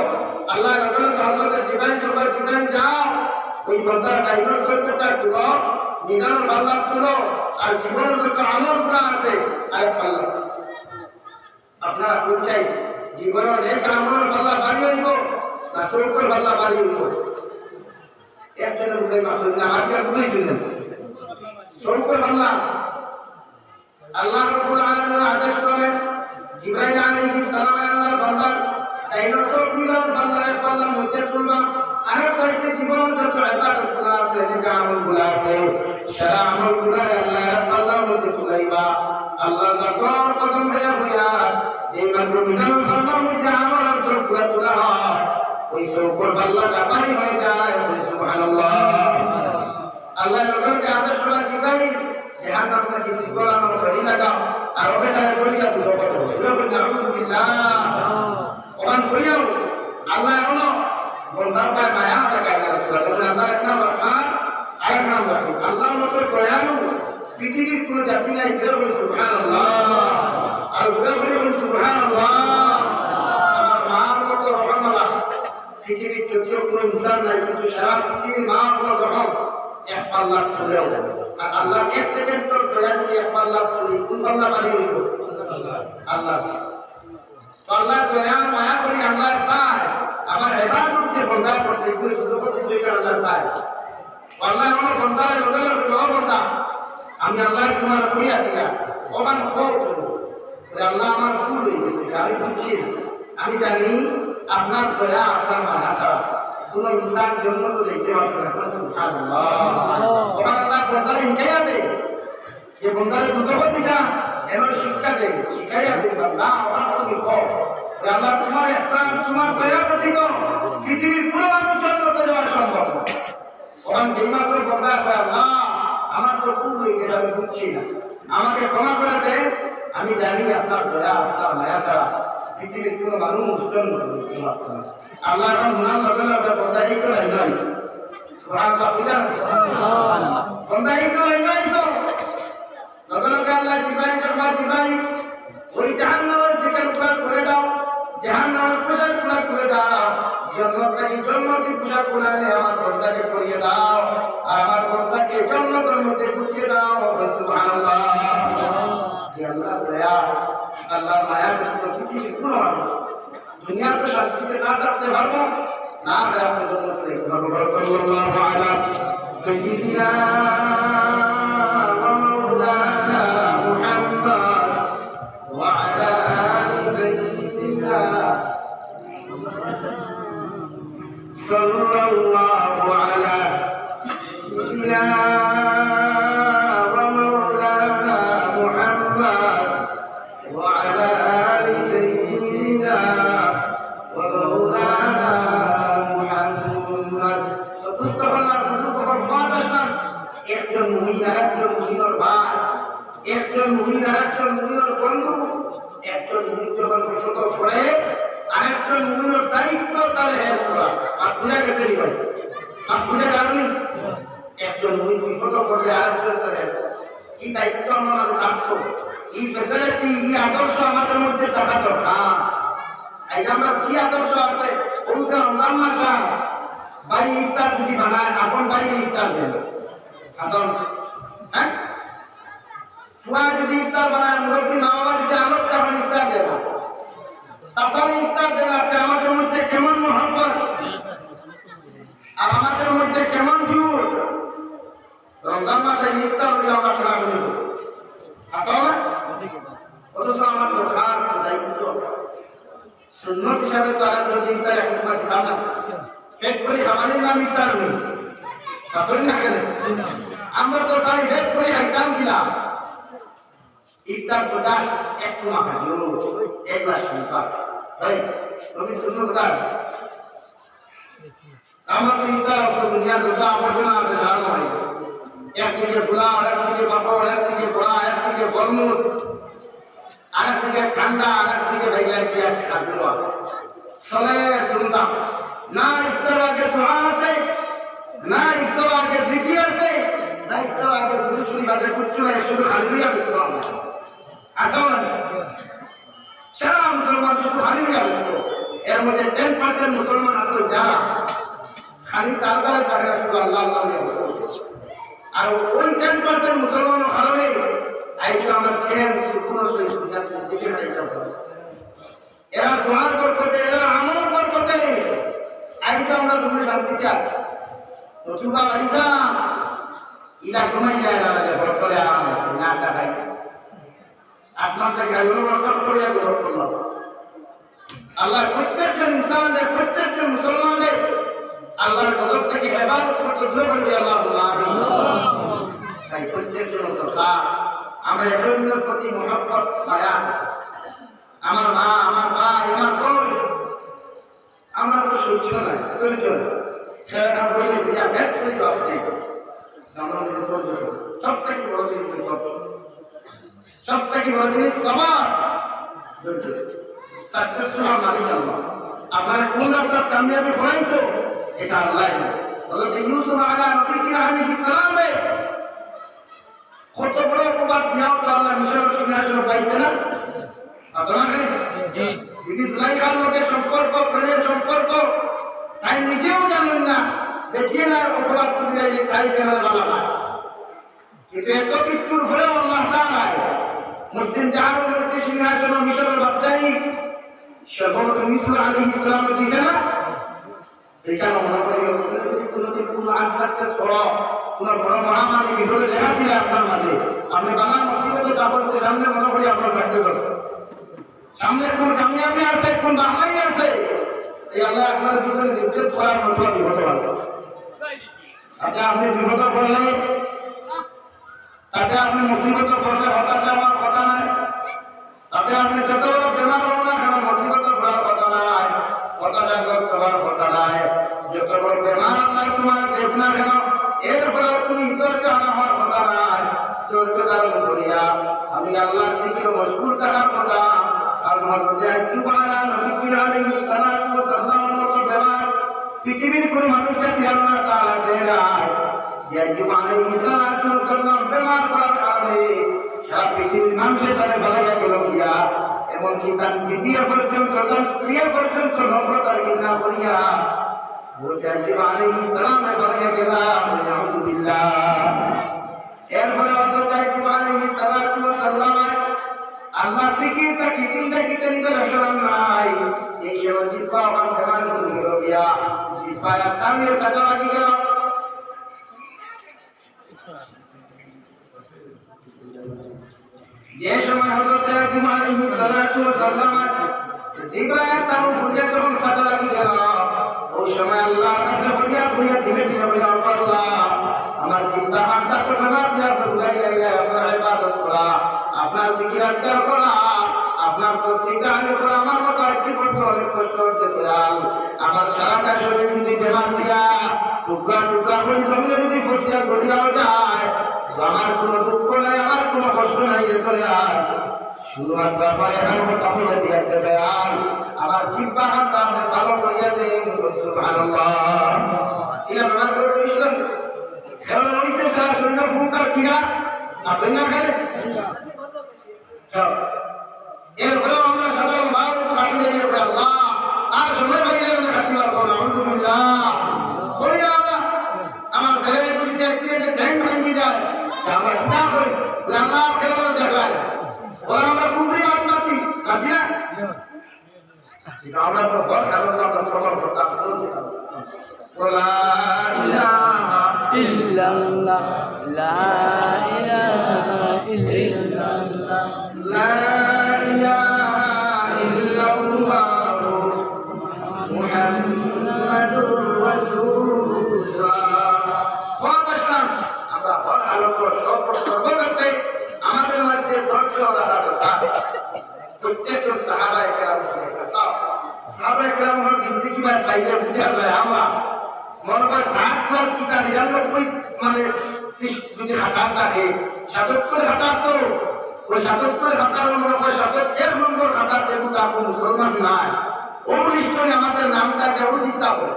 আল্লাহ লোকের হযরত জিবরাইল যাও, ওই বান্দার টাইমার সৈকতটা তুলো, নিদানের পাল্লা তুলো, আর জীবনের যত আমলগুলো আছে আরেক পাল্লা। আপনারা কোন চাই জীবনের অনেক আমলের পাল্লা বাড়ি হইব না সৈকতের পাল্লা বাড়ি হইব? একজনের মুখে মাত্র না, আর কেউ বুঝেছিলেন সৈকতের পাল্লা। আল্লাহ রাব্বুল আলামিনের আদেশ ক্রমে জিবরাইল আলাইহিস সালাম আল্লাহর বান্দার টাইমার সব নিদানের পাল্লার এক পাল্লার মধ্যে তুলবা, আরেক সাইডে জীবনের যত ইবাদতগুলো আছে, যে আমলগুলো আছে, সারা আমলগুলো আল্লাহর পাল্লার মধ্যে তুলাইবা। আল্লাহর দরবার কসম হইয়া যে মাত্র মিদানের পাল্লার মধ্যে আমল আর সবগুলো তোলা হয়, ওই সবগুলোর পাল্লাটা পারি হয়ে যায়। সুবহানাল্লাহ। আল্লাহ লোককে আদেশ করা জিবরাইল জাহান্নাম থেকে সিগলানো করি লাগাও, আর ওখানে বলিয়া তুলো কত বলে আলহামদুলিল্লাহ। ওখান বলিয়াও আল্লাহ হলো বন্দার পায় মায়া লাগায় না, আল্লাহর এক নাম রহমান, আরেক নাম রহিম। আল্লাহর মতো দয়ালু পৃথিবীর কোনো জাতি নাই। ঘুরে বলি সুবহানাল্লাহ, আর ঘুরে বলি সুবহানাল্লাহ। আমার মার মতো রহমান পৃথিবীর যদিও কোনো ইনসান নাই, কিন্তু সারা পৃথিবীর মা কোনো রহম এক পাল্লা খুলেও, আর আল্লাহ এক সেকেন্ডের দয়া দিয়ে এক পাল্লা খুলি, কোন পাল্লা বাড়ি হইব? আল্লাহ। তো আল্লাহ দয়া মায়া করি আল্লাহ চায় আমার ইবাদত যে বন্দা করছে এগুলো যুদ্ধপতি তৈরি আল্লাহ চায়। আল্লাহ আমার বন্দারে লগে লগে ও বন্দা, আমি আল্লাহ তোমার কইয়া দিয়া ওখান হোক আল্লাহ আমার ভুল হয়ে গেছে, আমি বুঝছি না, আমি জানি আপনার দয়া আপনার মায়া ছাড়া কোনো ইনসান জন্য তো দেখতে পারছে না। সুবহানাল্লাহ। ওখানে আল্লাহ বন্দারে শিখাইয়া দেয়, যে বন্দারে যুদ্ধপতিটা এমন শিক্ষা দেয়, শিখাইয়া দেয় না ওখান তুমি হোক আল্লাহ তোমার ইহসান তোমার দয়া ব্যতীত পৃথিবীর কোনো মানুষ জন্নতে যাওয়া সম্ভব না। ওখান যেই মাত্র বন্দা হয় আল্লাহ আমার তো ভুল হয়ে গেছে, আমি বুঝছি না, আমাকে ক্ষমা করে দেয়, আমি জানি আপনার দয়া আপনার মায়া ছাড়া পৃথিবীর কোনো মানুষ জন্নতে যেতে পারত না। আল্লাহ এখন গুনাহ লগে লগে বন্দা একটু লাইন আইছে। সুবহানাল্লাহ। সুবহানাল্লাহ। বন্দা একটু লাইন আইছো লগে লগে আল্লাহ জিবরাইল জিবরাইল ওই জাহান্নামের শিকার খুলে দাও, জাহান্নামের পোশাক খুলে দাও, জান্নাতি পোশাক খুলে আমার বন্দাকে পরিয়ে দাও, আর আমার বন্দাকে জান্নাতের মধ্যে ঢুকিয়ে দাও। সুবহানাল্লাহ। আল্লাহর দয়া আল্লাহর মায়া তো পৃথিবীর কোনো মানুষ দুনিয়া তো শান্তিতে না থাকতে পারবো না, আপনার জন্য দেখতে পারবো। সাল্লাল্লাহু আলা সাইয়্যিদিনা ওয়া মাওলানা মুহাম্মদ ওয়া আলা আলি সাইয়্যিদিনা সাল্লাল্লাহু আলা সাইয়্যিদিনা ওয়া মাওলানা মুহাম্মদ ওয়া আলা আলি সাইয়্যিদিনা ওয়া মাওলানা মুহাম্মদ। মুস্তাফার বুজুর্গ ফরমাত আসলাম, একজন মুমিন আর একজন মুমিনের ভাই, একজন মুমিন আর একজন মুমিনের বন্ধু, একজন মুমিন যখন বিপদ পড়ে আরেকজন মুমিনের দায়িত্ব তার হেল্প করা। আর বুঝা গেছে নি ভাই? আর বুঝা যায়নি? একজন মুমিন বিপদ পড়লে আরেকজন তার হেল্প, এই দায়িত্ব আমাদের রাখতে, এই ফ্যাসিলিটি এই আদর্শ আমাদের মধ্যে থাকা দরকার। এই যে আমরা কি আদর্শ আছে ওইটা রমজান মাসে ভাই ইফতার যদি বানায় আপন ভাইকে ইফতার দেন, হাসান হ্যাঁ ফুয়া যদি ইফতার বানায় মুরব্বী মা বাবা যদি আলোক তখন ইফতার দেয় না সাসারে ইফতার দেয় না আমাদের মধ্যে কেমন মহব্বত আর আমাদের মধ্যে কেমন জোর রমজান মাসে ইফতার দিয়ে আমরা ঠান্ডা করি হাসান না অথচ আমার দরকার দায়িত্ব সুন্নত হিসাবে তো আর যদি ইফতার এক উম্মত দিতাম না পেট করে খাবারের নাম ইফতার নেই কাপড় না কেন আমরা তো চাই পেট করে খাইতাম দিলাম ইফতার তো দাস একটু মাখা দিও এক গ্লাস খাইতাম ভাই তুমি সুন্নত দাস আমরা তো ইফতার অবসর দুনিয়ার দুটা আবর্জনা আছে সারা নয় একদিকে পোলাও একদিকে পাপড় একদিকে বড়া একদিকে ফলমূল আরেকদিকে ঠান্ডা আরেকদিকে বাইরে দিয়ে খাদ্য আছে চলে দুমদাম না ইফতার আগে দোয়া আছে না ইফতার আগে জিকির আছে না ইফতার আগে দুরূদ শরীফ আছে কুচ্ছু নাই শুধু হালিয়া ব্যস্ত আছে না সারা মুসলমান শুধু হালিয়া ব্যস্ত এর মধ্যে 10% মুসলমান আছে যারা খালি তার দ্বারা তারা শুধু আল্লাহ আল্লাহ নিয়ে ব্যস্ত আর ওই 10% মুসলমানের কারণে আইতো আমরা চেন সুকুন সহিত দিকে হারিয়ে যাব এরা দোয়ার বরকতে এরা আমল বরকতে আইতো আমরা তুমি শান্তিতে আছি নতুবা ভাইসা ইলা ঘুমাই যায় না বরকলে আরাম না দেখাই আসমান থেকে আইলো বরকত করে এক দর করলো আল্লাহ প্রত্যেকটা ইনসানের প্রত্যেকটা মুসলমানের আল্লাহর গজব থেকে হেফাজত করতে দূরে করে দিয়ে আল্লাহুম্মা আমিন তাই প্রত্যেকটা দরকার আমরা একজনের প্রতি মহব্বত মায়া আমার মা আমার ভাই আমার বোন আমরা তো সহ্য নাই ধৈর্য খেলা বইলে দিয়া ব্যক্তি করছে আমরা ধৈর্য সব থেকে বড় জিনিস ধৈর্য সব থেকে বড় জিনিস সবার ধৈর্য সাকসেসফুল হওয়ার মালিক আল্লাহ আপনারা কোন রাস্তার কামিয়াবি হলেন তো এটা আল্লাহ হযরত ইউসুফ আলাইহিস সালাম রে কত বড় উপকার দিয়াও তো আল্লাহ মিশরের সিংহাসনে পাইছে না আপনারা জানেন জি বিবি জুলাইখার লগে সম্পর্ক প্রেমের সম্পর্ক তাই নিজেও জানেন না দেখিয়ে না উপকার তুলে যে তাই বেহারে বাবা না কিন্তু এত কিছুর ফলে আল্লাহ তাআলা মুসলিম জাহানের মধ্যে সিংহাসনে মিশরের বাচ্চাই সর্বত ইউসুফ আলাইহিস সালাম দিছে না এখানে মনে করি কোনদিন কোন আনসাকসেস করো তোমার বড় মহামারী বিপদে দেখা ছিল আপনার মাঝে আপনি বাংলা মুসিবতে যাবতে সামনে মনে করি আপনার কাটতে পারছেন সামনে কোন কামিয়াবি আছে কোন বাংলাই আছে এই আল্লাহ আপনার পিছনে বিদ্যুৎ করার মতো বিপদ পারবে তাতে আপনি বিপদ পড়লে তাতে আপনি মুসিবত পড়লে হতাশা হওয়ার কথা নাই তাতে আপনি যত বড় বেমার হন না কেন মুসিবত পড়ার কথা নাই হতাশাগ্রস্ত হওয়ার কথা নাই যত বড় বেমার নাই তোমার দেখ না কেন এরপরে তুমি ধৈর্য হওয়ার কথা নাই ধৈর্য ধারণ করিয়া আমি আল্লাহর দিকে মশগুল থাকার কথা আর হযরত আইয়ুব আলাইহিস সালাতু ওয়াস সালামের মতো বেমার পৃথিবীর কোন মানুষকে আল্লাহ তাআলা দেয় নাই যে আইয়ুব আলাইহিস সালাতু ওয়াস সালাম বেমার পড়ার কারণে সারা পৃথিবীর মানুষের তারে বানাইয়া গেল গিয়া এমনকি তার বিবি পর্যন্ত তার স্ত্রী পর্যন্ত নফরত আর ঘৃণা করিয়া হযরত আইয়ুব আলাইহিস সালামে বানাইয়া গেল আলহামদুলিল্লাহ এর ফলে হযরত আইয়ুব আলাইহিস সালাতু ওয়াস সালাম আল্লাহর জিকির তাকিতে নিজের শরণ নাই এই সময় জিহ্বা আমার বেমার হয়ে গেল গিয়া জিহ্বা তামিয়ে সাটা লাগি গেল যে সময় হযরত আইয়ুব আলাইহিস সালাতু ওয়াস সালাম জিহ্বা তার ফুলিয়া যখন সাটা লাগি গেল ওই সময় আল্লাহর কাছে বলিয়া ধীরে ধীরে বলিয়া আল্লাহ আমার জিহ্বা হাতটা তো বেমার দিয়া ভুলাই যাইয়া আপনার ইবাদত করা আপনার জিকির আজকার করা আপনার তসবিহটা আগে করা আমার মতো একটু করতে অনেক কষ্ট হতে দয়াল আমার সারাটা শরীর যদি বেমার দিয়া টুকরা টুকরা করে জমিয়ে যদি ফসিয়া গড়িয়াও যায় আমার কোনো দুঃখ নাই আমার কোনো কষ্ট নাই যে দয়াল শুধুমাত্র আমার এখন কথা হইয়া দিয়া দয়াল আমার জিহ্বা হাতটা আপনি ভালো করিয়া দেন সুবহানাল্লাহ ইলা বেমার করে রইছিলেন কেমন হইছে সারা শরীরে ফুকার কিনা আপনি না খায় এরপরেও আমরা সাধারণ ভাবে হাঁটলে আল্লাহ আর সময় পাইলে আমরা হাঁটতে পারবো না আলহামদুলিল্লাহ কই না আমরা আমার ছেলে যদি অ্যাক্সিডেন্টে ট্যাঙ্ক ভাঙিয়ে আমরা এটা করি আল্লাহ খেয়াল দেখায় ওরা আমরা কুফরি মাতি কাটি না আমরা তো ঘর খেলো আমরা সবার করতাম লা ইলাহা ইল্লাল্লাহ লা ইলাহা ইল্লাল্লাহ লা ইলাহা ইল্লাল্লাহ মুহাম্মাদুর রাসূলুল্লাহ আমরা ঘর আলোক সর্বক্ষেত্রে আমাদের মধ্যে ধৈর্য রাখা দরকার প্রত্যেকজন সাহাবায়ে কেরাম ছিলেন সাহাবায়ে কেরামের জিন্দেগি বা সাইলে বুঝা যায় আমরা মনে হয় থার্ড ক্লাস কিতা 99 মানে যদি হাতার থাকে 77 হাতার তো ওই 77 হাতার মনে হয় 71 নম্বর হাতার যেগুলো আপনি মুসলমান নাই ওই লিস্টে আমাদের নামটা কেউ চিন্তা করে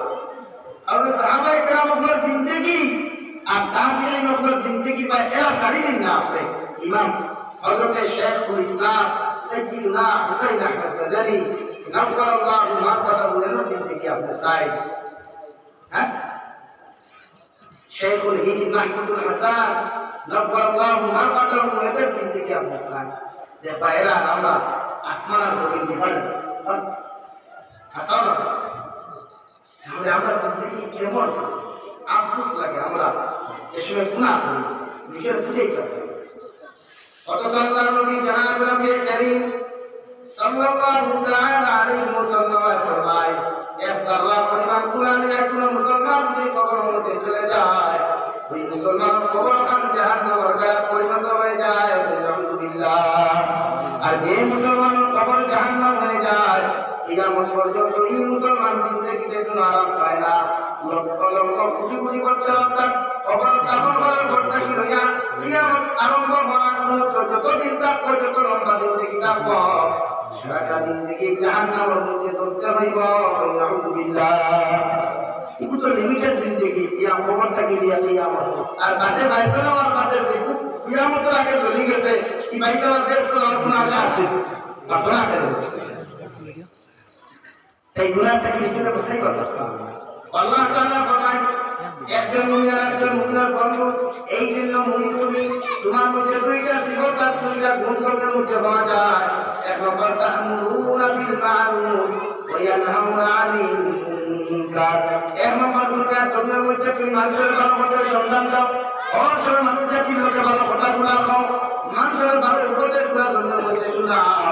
আর সাহাবায়ে কেরামের জিন্দেগি আর তাবিঈন ওগুলোর জিন্দেগি পায় এরা সারি দিন না আপনি ইমাম হযরত শাইখুল ইসলাম সাইয়্যিদুনা হুসাইন আহমদ গাজী নওয়ারাল্লাহু মারকাতাহুর জিন্দেগি আপনি চাই হ্যাঁ শাইখুল হিন্দ মাহমুদুল হাসান নওয়ারাল্লাহু মারকাতাহুর এদের জিন্দেগি আপনি চাই যে বাইরা আমরা আসমানের নবী দিবান হাসান তাহলে আমরা জিন্দেগি কেমন আফসোস লাগে আমরা এসবে গুনাহ করি নিজের বুঝেই করতে অথচ আল্লাহর নবী জনাব নবী করিম সাল্লাল্লাহু তাআলা আলাইহি ওয়াসাল্লাম ফরমায় এক যারা পরিমাণ গুনাহ নিয়ে কোন মুসলমান যদি কবরের মধ্যে চলে যায় ওই মুসলমান কবরখান জাহান্নামের গায়ে পরিণত হয়ে যায় আলহামদুলিল্লাহ আর যে মুসলমান কবর জাহান্নাম হয়ে যায় কিয়ামত পর্যন্ত এই মুসলমান জিন্দেগিতে কোনো আরাম পায় না লক্ষ লক্ষ কোটি কোটি বছর অর্থাৎ কবর দাফন করার পর থেকে লইয়া কিয়ামত আরম্ভ হওয়ার মুহূর্ত যতদিন থাকবো যত লম্বা জিন্দেগি থাকবো সারাটা জিন্দেগি জাহান্নামের মধ্যে চলতে হইব আলহামদুলিল্লাহ এগুলো তো লিমিটেড জিন্দেগি কবর থেকে দিয়া কিয়ামত আর বাদে ফায়সালা আর বাদে দেখো কিয়ামতের আগে চলে গেছে কি ফায়সালা দেশ তো আর কোনো আশা আছে আপনারা এই গুনাহ থেকে নিজেকে বাঁচাই করতে আল্লাহ তাআলা ফরমায় একজন মুমিন একজন মুমিনের বন্ধু এই জন্য মুমিন তুমি তোমার মধ্যে দুইটা সিফত আর দুইটা গুণ তোমার মধ্যে পাওয়া যায় এক নম্বর তা'মুরুনা বিল মা'রুফ ওয়া ইয়ানহাউনা আনিল মুনকার এক নম্বর দুনিয়ার মধ্যে তুমি মানুষের ভালো করতে সন্ধান দাও অবশ্যই মানুষের কি লোকে ভালো কথাগুলো খাও মানুষের ভালো উপদেশগুলো দুনিয়ার মধ্যে শোনাও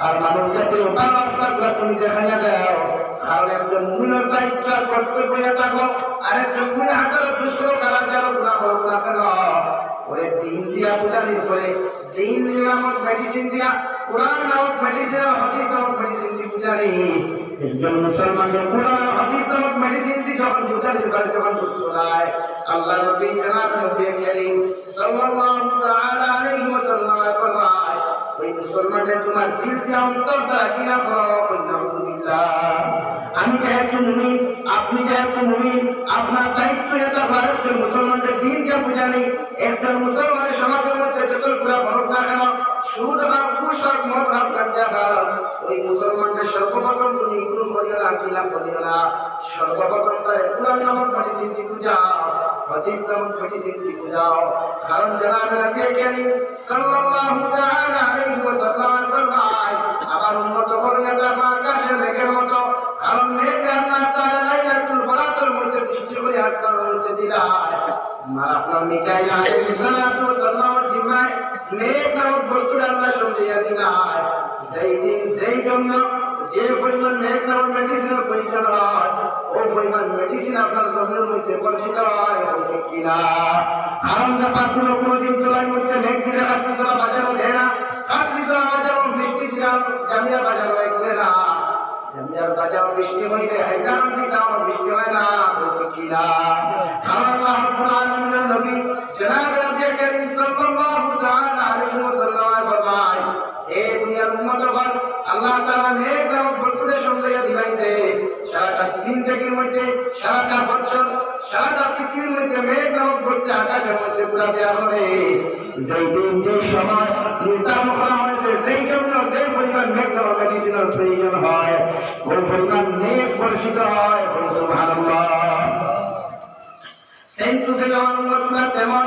আর মানুষ জাতীয় ভালো রাস্তাগুলো তুমি দেখাইয়া দাও কারণ একজন মুমিনের দায়িত্ব আর কর্তব্য থাকো আর একজন মুমিনের হাতের দুষ্ট কারা যারা গুনাহ করবে না কেন ওরে দিন দিয়া বুঝালির পরে দিন নামক মেডিসিন দিয়া কোরআন নামক মেডিসিন আর হাদিস নামক মেডিসিন দিয়ে বুঝালি একজন মুসলমানকে কোরআন আর হাদিস নামক মেডিসিন দিয়ে যখন বুঝালির পরে যখন দুষ্ট হয় আল্লাহ নবী জনাব নবী করিম সাল্লাল্লাহু তাআলা আলাইহি ওয়াসাল্লাম ফরমায় ওই মুসলমানদের তোমার দিল দিয়া অন্তর দ্বারা কিনা করো আলহামদুলিল্লাহ আমি যেহেতু মুমিন আপনি যেহেতু মুমিন আপনার দায়িত্ব এটা ভারতের মুসলমানদের দিন যে বুঝা নেই একজন মুসলমানের সমাজের মধ্যে যত পুরা ভরত না কেন সুদ হাম ঘুষ হাম মদ হাম গাঞ্জা হাম ওই মুসলমানদের সর্বপ্রথম তুমি গুরু করিও না কিনা করিও না সর্বপ্রথম তার পুরান নামক মেডিসিন দিয়ে বুঝাও হাদিস নামক মেডিসিন দিয়ে বুঝাও কারণ জনাব নবী করিম সাল্লাল্লাহু তাআলা আলাইহি ওয়াসাল্লাম ফরমায় আবার উম্মত হলিয়া তার আকাশের মেঘের মতো কারণ মেঘ আল্লাহ তাআলা লাইলাতুল বরাতের মধ্যে সৃষ্টি করে আসমানের মধ্যে দিলায় আপনার মিকাইল আলাইহিস সালাতু ওয়াস সালামের জিম্মায় মেঘ নামক বস্তু আল্লাহ সঙ্গিয়া দিলায় এই দিন এই জন্য যে পরিমাণ মেঘ নামক মেডিসিনের প্রয়োজন হয় ওই পরিমাণ মেডিসিন আপনার শরীরের মধ্যে পরিচিত হয় ঠিক কিনা কারণ ব্যাপার কোনো দিন তোলার মধ্যে মেঘ দিলে কাটলি সোনা বাজানো দেয় না কাটলি সোনা বাজানো বৃষ্টি দিলে জামিয়া বাজানো দেয় না জামিয়ার বাজানো বৃষ্টি হইলে হাইলাকান থেকে আমার বৃষ্টি হয় না ঠিক কিনা কারণ আল্লাহ রাব্বুল আলামিনের নবী জনাব নবী করিম সাল্লাল্লাহু তাআলা আলাইহি ওয়াসাল্লাম ফরমায় হে দুনিয়ার উম্মতগণ আল্লাহ তাআলা মেঘ নামক বস্তুদের সঙ্গে দিলাইছে সারাটা জিন্দেগির মধ্যে সারাটা বছর সারাটা পৃথিবীর মধ্যে মেঘ নামক বস্তু আকাশের মধ্যে ঘোরাফেরা করে যেই দিন যেই সময় নির্ধারণ করা হয়েছে যেই জন্য যে পরিমাণ মেঘ নামক মেডিসিনের প্রয়োজন হয় ওই পরিমাণ মেঘ বর্ষিত হয় সুবহানাল্লাহ সেম টু সেম আমার উম্মতগুলো তেমন।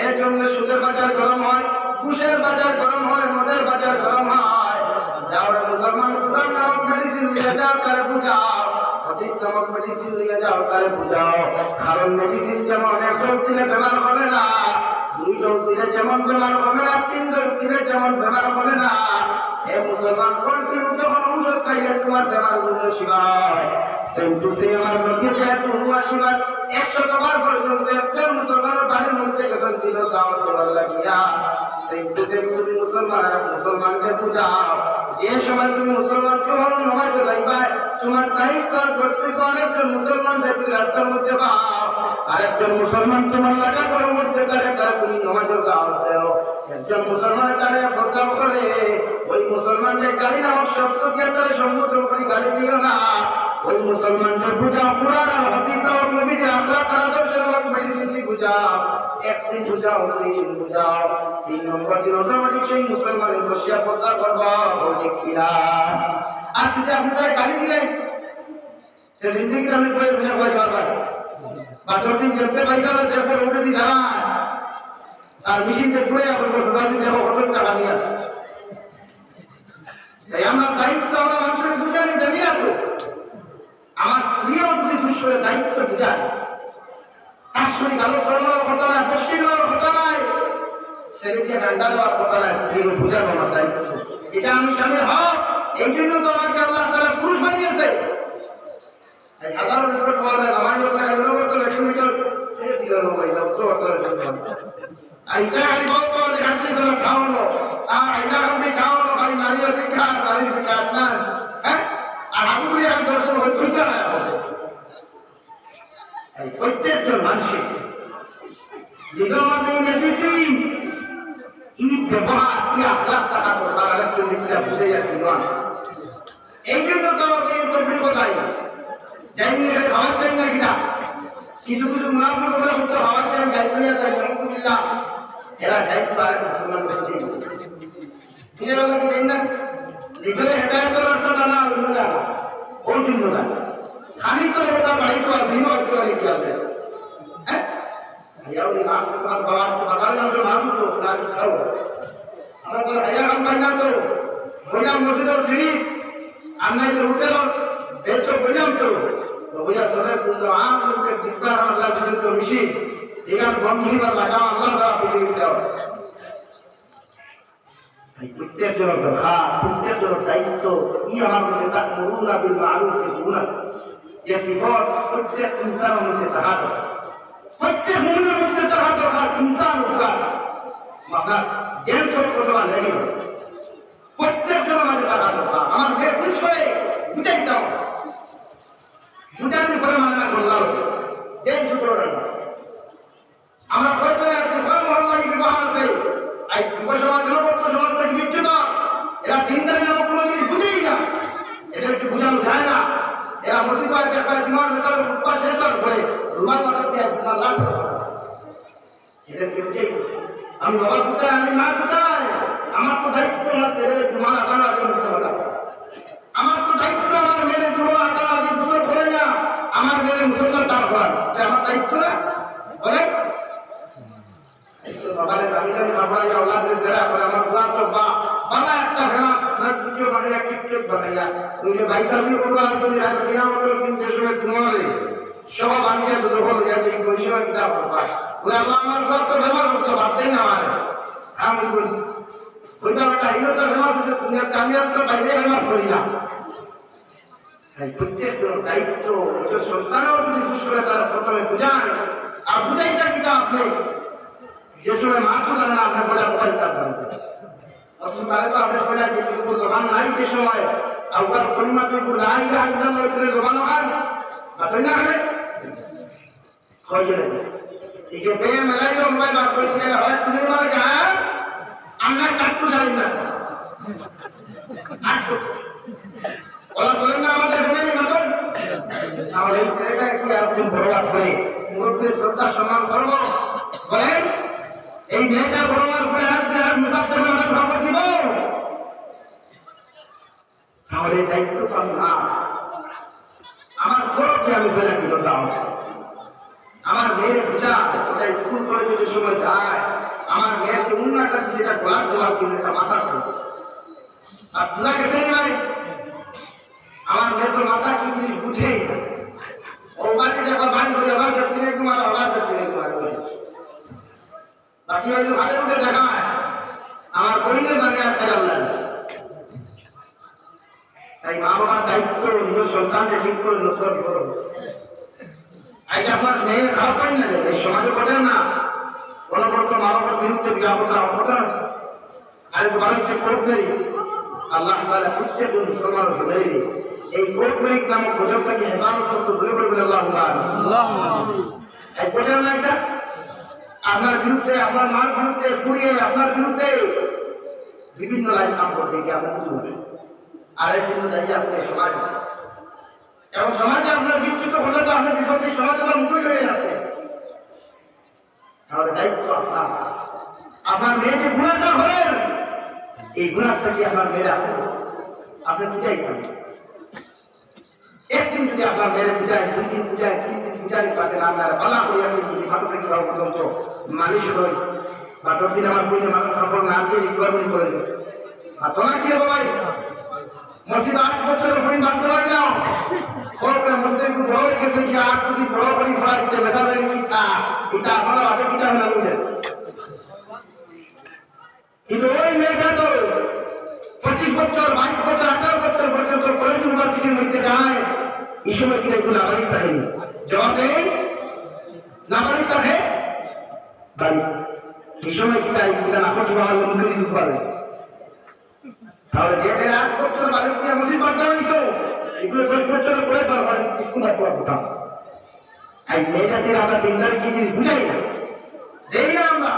এর জন্য সুদের বাজার গরম হয়, ঘুষের বাজার গরম হয়, মদের বাজার গরম হয়। যাও রে মুসলমান, কোরআন নামক মেডিসিন নিয়ে যাও, তারে বুঝাও। হাদিস নামক মেডিসিন নিয়ে যাও, তারে বুঝাও। কারণ মেডিসিন যেমন এক ডোজ দিলে বেমার হবে না, 2 ডোজ দিলে যেমন বেমার হবে না, 3 ডোজ দিলে যেমন বেমার হবে না। এ মুসলমান, কন্টিনিউ যখন ঔষধ খাইলে তোমার বেমার গুলো শিবা হয়। সেম টু সেম আমার নবী যেহেতু 79 বার 100 বার পর্যন্ত একজন মুসলমানের বাড়ির মধ্যে গেছেন দিল দাওয়াত দেওয়ার লাগিয়া। সেম টু সেম তুমি মুসলমানকে বুঝাও, যে সময় তুমি মুসলমানকে ভালো নামাজ লাইবা, তোমার দায়িত্ব কর্তব্য আরেকজন মুসলমান দেখি রাস্তার মধ্যে পাও, আরেকজন মুসলমান তোমার লাগা করার মধ্যে থাকে, তারা তুমি নামাজের দাওয়াত দাও। একজন মুসলমানের তারা প্রস্তাব করে, ওই মুসলমানদের গালি নামক শব্দ দিয়ে তারা সম্বোধন করে গালি দিও না। ওই মুসলমানদের বুঝাও, কোরআন আর হাদিস নামক নবীর আখলাক আর আদর্শ নামক মেডিসিন বুঝাও। একদিন বুঝাও, 2 দিন বুঝাও, 3 নম্বর দিন অটোমেটিক সেই মুসলমানের বসিয়া প্রস্তাব করবো বলে কিনা। আর যদি আপনি তারা গালি দিলেন, জিন্দগি আপনি বয়ে বুঝে বয়ে পারবেন। বা যতদিন জানতে পাইছে আমরা দেখবো ওটা দিন দাঁড়ায় আর মেশিনটা পুড়ে করবো, দেখো কত টাকা নিয়ে আসছে। তাই আমরা দায়িত্ব আমরা মানুষের বুঝানি জানি না তো। আমার প্রিয় যদি দুষ্করের দায়িত্ব বুঝায়, তার শরীর আলোচনার কথা নয়, পশ্চিমের কথা নয়, ছেলেকে ডান্ডা দেওয়ার কথা নয়, প্রিয় বুঝানো আমার দায়িত্ব। এটা আমি সামনে হক, এই জন্য তো আমাকে আল্লাহ তাআলা পুরুষ বানিয়েছে। এই হাজারো রিপোর্ট পাওয়া যায়, নামাজ পড়লে এগুলো করতে হবে 100 মিটার এই দিকে মোবাইলটা উত্তর করতে হবে। আর এটা খালি বলতে হবে খাটিয়েছে না খাওয়ানো, আর আইনা খাতে খাওয়ানো, খালি নারীর দেখা নারীর বিকাশ না। হ্যাঁ, আর আবুগুলি আর দর্শন করে তুলতে না। প্রত্যেকজন মানুষের যেগুলোর মাধ্যমে মেডিসিন ই ব্যবহার ই আখলাক থাকা দরকার, আরেকজন বিদ্যা বুঝে যাচ্ছে নয়। এই জন্য তো আমাকে তবলিগ কোথায় যাইনি, খালি খাওয়ার চাই না কিনা। কিছু কিছু মুনাফিক ওরা শুধু খাওয়ার চাই, যাইবলিয়া তাই আলহামদুলিল্লাহ এরা যাইতে পারে মুসলমান বুঝে বুঝে বলে কি যাই না লিখলে হেদায়তের রাস্তাটা না অন্য না, ওর জন্য না। খালি তো তার বাড়ি তো আছে, হিমা হইতে পারে কি আপনি। হ্যাঁ, হাইয়া ওই মা তোমার বাবার তো বাবার নাম মা তো না খাও আছে। আমরা তো হাইয়া কাম পাই না তো বললাম মসজিদের সিঁড়ি আমরা তো হোটেল বেচ বললাম তো ওইয়া সরের কিন্তু আম লোকের দিকদার আল্লাহ পর্যন্ত মিশি এখান বন্ধুবার লাগাও আল্লাহ সারা পৃথিবী দাও। প্রত্যেকজন দরকার, প্রত্যেকজন দায়িত্ব ই আমার মধ্যে তা করুন না বিল মারুফ গুণ আছে। যে সিফত প্রত্যেক ইনসানের মধ্যে থাকা দরকার, প্রত্যেক মুমিনের মধ্যে থাকা দরকার। ইনসান দরকার মাথা জেন সব করতে পারলে প্রত্যেকজন আমাদের থাকা দরকার। আমার মেয়ে খুশ করে বুঝাইতাম, বুঝানোর পরে মানে না করলাম জেন সূত্র টাকা আমরা কয়জনে আছি, কয় মহল্লায় বিবাহ আছে। এই যুব সমাজ জনবর্ত সমাজ থেকে বিচ্যুত, এরা দিনদারি নামক কোনো জিনিস বুঝেই না, এদেরকে বোঝানো যায় না। এরা মসজিদ হয় দেখবে তোমার মেসাবের উৎপাস শেষ করে রুমাল মাথার দিয়ে তোমার লাশ করে এদেরকে বুঝেই। আমি বাবার কোথায়, আমি মা কোথায়, আমার তো দায়িত্ব আমার ছেলেদের তোমার আদান আগে বুঝতে পারা, আমার তো দায়িত্ব আমার মেয়ের তোমার আদান আগে বুঝতে করে না, আমার মেয়ের মুসলমান দাঁড় করান, এটা আমার দায়িত্ব না। বলে বাবারে দামি দামি কাপড় আওলাদের দেরা করে আমার বুয়ার তো বাবা একটা ফেমাস ভিডিও বানাইয়া টিকটক বানাইয়া ওই যে বাইসাবি করবা আসলে আর কিয়ামতের দিন যে সময় তোমারে সব বানিয়ে তো দখল হয়ে যাবে পরিষেবা কিতাব করবা ওই আল্লাহ আমার বুয়ার তো ফেমাস হতো বাদতেই না আমার আমি বলি ওইটা একটা হিন্দুটা ফেমাস হচ্ছে তুমি একটা আমি একটা বাইরে ফেমাস করি না। প্রত্যেক দায়িত্ব সন্তানও যদি দুষ্করে তারা প্রথমে বুঝায় আর বুঝাইটা কিটা আপনি যে সময় মা তো জানে না আপনার বলে মোবাইল কার দাম, অথচ তাহলে তো আপনার বলে যেটুকু দোকান নাই যে সময় আর ওর পরিমাণটুকু নাই ওইখানে দোকান হয় বা তৈরি না হলে এই যে বে মেলাই মোবাইল বার করে গেলে হয় তুমি মারা যায় আপনার কাটু সারিন না 800 ওরা শোনেন না আমাদের ফ্যামিলি মতন। তাহলে এই ছেলেটা কি আপনি বড় লাগবে মুরব্বী শ্রদ্ধা সম্মান করবো বলেন? এই মেয়েটা বড় হওয়ার পরে আমাদের খবর দিব, তাহলে দায়িত্ব তো না। আমার বড়কে আমি ফেলে দিল, আমার মেয়ের পূজা ওটা স্কুল কলেজে যে সময় যায় আমার মেয়েকে উন্নাটা সেটা গোলাপ গোলাপ কিনে একটা মাথার করবো আর পূজা গেছে ভাই আমার মেয়ের তো মাথা কি জিনিস বুঝেই ও বাড়ি দেখো বান করে আবার সেটিনে তোমার আবার সেটিনে তোমার বাকি ভাই ভালো উঠে দেখায় আমার কইলে জানে আর খেয়াল লাগে তাই মা বাবার দায়িত্ব নিজের সন্তানকে ঠিক করে লক্ষ্য করো আজ আপনার মেয়ে খারাপ পাই না এই সমাজে ঘটেন না অনবরত মা বাবার বিরুদ্ধে বিজ্ঞাপনটা অপরাধ আর মানুষকে কোর্ট নেই আল্লাহ তাআলা প্রত্যেক মুসলমান হলে এই কোর্ট মালিক নামক গজবটাকে হেফাজত করতে ভুলে পড়বেন আল্লাহ এই ঘটেন না এটা আপনার বিরুদ্ধে আপনার মার বিরুদ্ধে ফুরিয়ে আপনার বিরুদ্ধে বিভিন্ন লাইন কাম করতে গিয়ে আপনার কিছু হবে আর এর জন্য দায়ী আপনি সমাজ এবং সমাজে আপনার বিচ্যুত হলে তো আপনার বিপদে সমাজে বা মুখে হয়ে যাবে তাহলে দায়িত্ব আপনার আপনার মেয়ে যে গুণাটা হলেন এই গুণাটাকে আপনার মেয়ে আপনি বুঝাই করেন একদিন যদি আপনার মেয়ের বুঝায় 2 দিন বুঝায় 3 দিন বুঝাই পাতে না আপনার ভালো করে আপনি যদি ভালো থেকে পর্যন্ত মালিশ হই বা 10 দিন আমার বইলে মানুষ কাপড় না দিয়ে রিকভারি করে দেবে আর তোমার কি হবে ভাই মসজিদ 8 বছরের ফরিন বাঁধতে পারি না ওপরে মসজিদে একটু বড় হয়ে গেছে যে 8 কোটি বড় ফরিন ফরাইতে মেসাবেন কি তা এটা আপনারা বাদে কিটা না বুঝেন কিন্তু ওই মেয়েটা তো 25 বছর 22 বছর 18 বছর পর্যন্ত কলেজ ইউনিভার্সিটির মধ্যে যায় এই সময় কি একটু নাগরিক থাকে জবাব দেন নাগরিক থাকে ভাই এই সময় কি তাই কিটা না করতে পারলে মুখে দিতে পারবে তাহলে যে মেয়েরা 8 বছর বালক দিয়ে মসজিদ পড়তে হয়েছে এগুলো 10 বছর করে পারবে স্কুল পড়তে আর মেয়েটাকে আমরা 3 তারিখ কি জিনিস বুঝাই না দেই না আমরা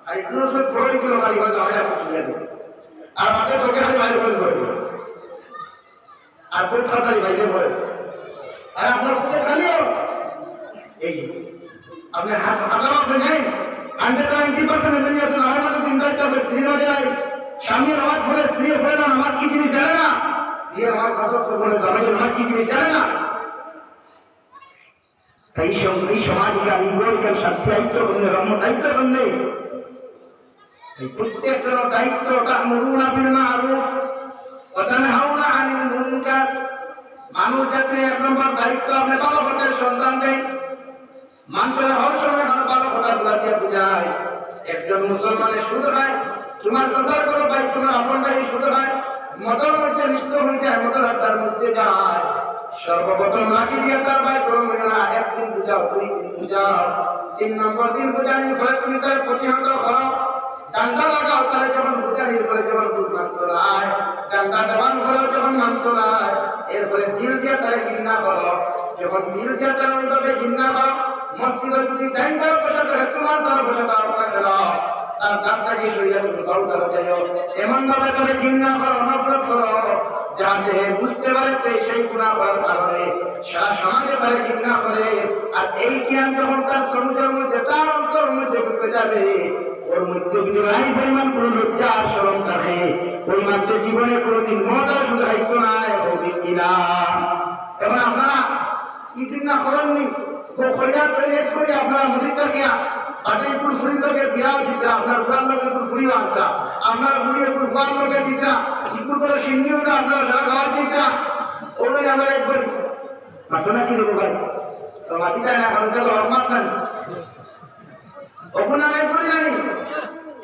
আর এগুলো সব প্রয়োগগুলো খালি হয়তো আমরা বুঝিয়ে দেবো আর আমাদের তোকে খালি বাইরে করে দেবো আর কোন ফাঁসালি বাইরে করে আর আপনার পুজো খালিও এই আপনি হাজারও আপনি নেন 190% এমনি আছেন আমার মতো 3 তারিখ চলে স্ত্রী না যায় স্বামীর আমার বলে স্ত্রী বলে না আমার কি জিনিস জানে না স্ত্রী আমার কাছে বলে আমার কি জিনিস জানে না তাই এই সমাজকে আমি বলকেন দায়িত্ব করলে রম্য দায়িত্ব করলে প্রত্যেকটা দায়িত্ব তা'মুরুনা বিল মা'রুফ ওয়া তানহাউনা আনিল মুনকার মানুষ জাতির 1 নম্বর দায়িত্ব আপনি ভালো কথার সন্ধান দেন মানুষের হর সময় ভালো কথা বলা দিয়ে বুঝায় একজন মুসলমানের সুদ হয় তোমার চাচার করো ভাই তোমার আপন ভাই সুদ হয় মতের মধ্যে লিপ্ত হয়ে যায় মতের আড্ডার মধ্যে যায় সর্বপ্রথম লাঠি দিয়ে তার ভাই করো না 1 দিন বুঝাও 2 দিন বুঝাও 3 নম্বর দিন বুঝানোর ফলে তুমি তার প্রতিহত করো ডান্ডা লাগাও তাহলে যখন বুঝানোর ফলে যখন বুঝ মানত নাই ডান্ডা দেওয়ার ফলেও যখন মানত নাই এরপরে দিল দিয়ে তাহলে ঘৃণা করো যখন দিল দিয়ে তাহলে ওইভাবে ঘৃণা করো মসজিদে যদি ডাইন দ্বারা বসাতে হয় তোমার দ্বারা বসাতে আপনার খেলা তার দাঁতটাকে সরিয়ে তুমি বাউ দ্বারা যাইও এমন ভাবে তাহলে ঘৃণা করো নফরত করো যাতে বুঝতে পারে সেই গুণা করার কারণে সারা সমাজে তাহলে ঘৃণা করে আর এই জ্ঞান যখন তার সমাজের মধ্যে তার অন্তরের মধ্যে ঢুকে যাবে ওর মধ্যে বিজয় পরিমাণ কোনো লজ্জা আর শরম থাকে ওই মানুষের জীবনে কোনোদিন মজার শুধু দায়িত্ব নাই কিনা এবং আপনারা ইতিম না করেননি খরিয়া তৈরি করে আপনারা মসজিদটা গিয়া বাটাইপুর ফুরির লোকের বিয়াও দিতরা আপনার ফুয়ার লোকের ফুরিও আনতরা আপনার ফুরিয়ে ফুয়ার লোকের দিতরা ইকুর করে সিন্নিও আপনারা সারা খাওয়ার দিতরা ওগুলি আমরা এক করি ঘটনা কি দেবো ভাই তো মাটিটা না হলতে হরমাত নেন ওখানে আমি করে জানি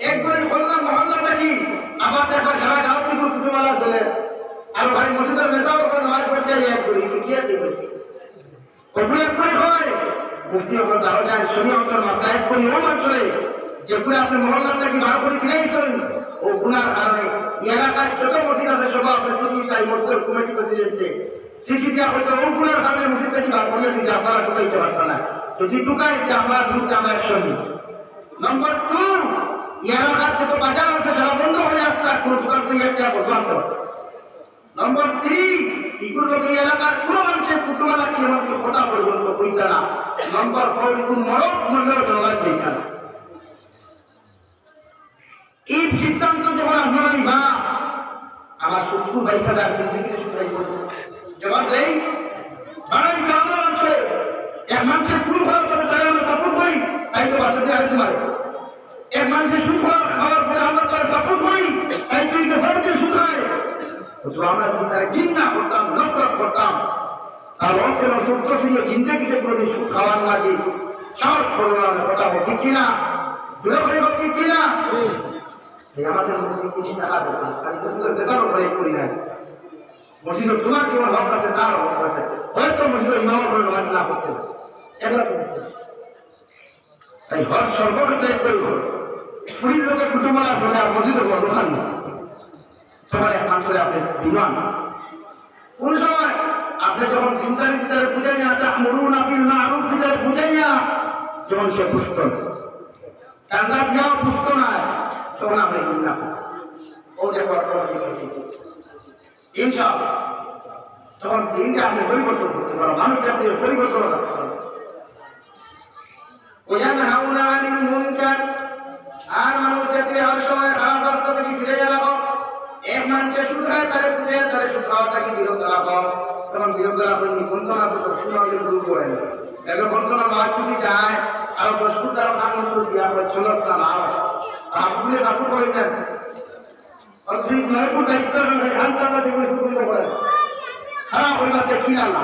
এক করে বললাম মহল্লাটা কি আবার দেখো সারা গাঁও থেকে কুটুমালা চলে আর ভাই মসজিদের মেসাও করে নামাজ পড়তে যাই এক করি কি আর দেবে ওখানে এক করে হয় মুক্তি আপনার দাঁড়া যায় শনি আপনার মাথা এক করে এরম অঞ্চলে যেগুলো আপনি মহল্লাটা কি বার করে দিলাইছেন ও গুনার কারণে এলাকায় যত মসজিদ আছে সব আপনার সিটি তাই মসজিদের কমিটি প্রেসিডেন্টে সিটি দিয়া হয়তো ও গুনার কারণে মসজিদটা কি বার করিয়ে দিচ্ছে আপনারা ঢুকাইতে পারবেন না যদি ঢুকাই আপনার বিরুদ্ধে আমরা অ্যাকশন নিই নম্বর 2 এলাকার যত বাজার আছে সেটা বন্ধ করে রাখতে কোনো দোকান থেকে একটা বসবান্ত নম্বর 3 এগুলো এই এলাকার পুরো মানুষের কুটুমালা কি আমাকে কথা পর্যন্ত বইতে না নম্বর 4 কোন মরক মূল্যেও জনগণ ঠিক না এই সিদ্ধান্ত যখন আপনারা নিবা আমার 70-22,000 থেকে শুধাই করবো জবাব দেই বাড়াই গ্রামের অঞ্চলে এক মানুষের পুরো ঘরের কথা তারা বাচ্চা দিয়ে আরেকটু মারে এক মানুষের সুদ খাওয়ার পরে আমরা তারা সাপোর্ট করি তাই তুই ভারতীয় সুদ খায় আমরা তারা ঘৃণা করতাম নফরত করতাম আর অর্থের সত্য ছিল জিন্দগিতে করে সুদ খাওয়ার লাগে সাহস করলো না কথা বলছি কিনা জুড়ে করে বলছি কিনা আমাদের মধ্যে কিছু টাকা দেবেন আমি তো সুন্দর বেসানো করে করি না মসজিদ তোমার কেমন হক আছে তার হক আছে হয়তো মসজিদ ইমাম করে নামাজ না করতে এগুলো তাই ঘর সর্বক্ষেত্রে করব পুরীর লোকের কুটুম্ব আসলে আর মসজিদের বড় দোকান না তোমার এক মানুষের আপনি বিমান কোন সময় আপনি যখন চিন্তার ভিতরে বুঝাইয়া তা মরুন আপনি না আরুর ভিতরে বুঝাইয়া যখন সে বুঝত কান্দা দিয়াও বুঝতো না তখন আপনি না ও দেখো ইনশাআল্লাহ তখন দিনকে আপনি পরিবর্তন করতে পারো মানুষকে আপনি পরিবর্তন করতে পারো وينهون عن المنكر আর মানুষ জাতির হর সময় খারাপ রাস্তা থেকে ফিরে রাখো এক মানুষের সুদ খায় তারে বুঝে তারে সুদ খাওয়াটাকে বিরত রাখো তখন বিরত রাখো নিবন্ধনা তো শুনাও যেন রূপ হয় না এখন বন্ধনা বাদ যদি যায় আর 10 ফুট তারা কাজ করে দিয়া হয় চলস না লাভ আপনি সাপোর্ট করেন না আর সেই নয়পুর দায়িত্ব রেখান টাকা দিয়ে শুরু করতে পারে খারাপ হইবাতে কিনা না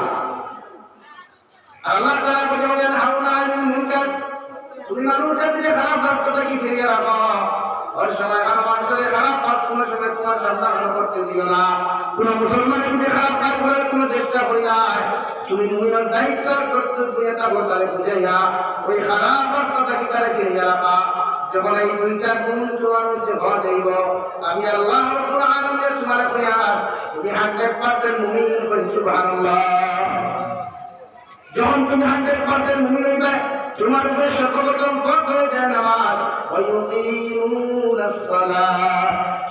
আল্লাহ তাআলা বলেন হাউনা আলিল মুনকার তুমি মানুষ জাতিকে খারাপ রাস্তা থেকে ফিরিয়ে রাখো আর সময় আর মানুষের খারাপ কাজ কোনো সময় তোমার সামনে করতে দিও না কোন মুসলমানের যদি খারাপ কাজ করার কোনো চেষ্টা করি না তুমি মুমিনের দায়িত্ব কর্তব্য এটা বলতে বুঝাইয়া ওই খারাপ রাস্তা থেকে তারা ফিরিয়ে রাখা যখন এই দুইটা গুণ তোমার মধ্যে হওয়া যাইব আমি আল্লাহ রাব্বুল আলামিনের তোমার কইয়া তুমি 100% মুমিন করি সুবহানাল্লাহ যখন তুমি 100% মুমিন হইবে তোমার উপরে সর্বপ্রথম ফরজ হয়ে যায় নামাজ ওয়ায়ুকিমুনাস সালাহ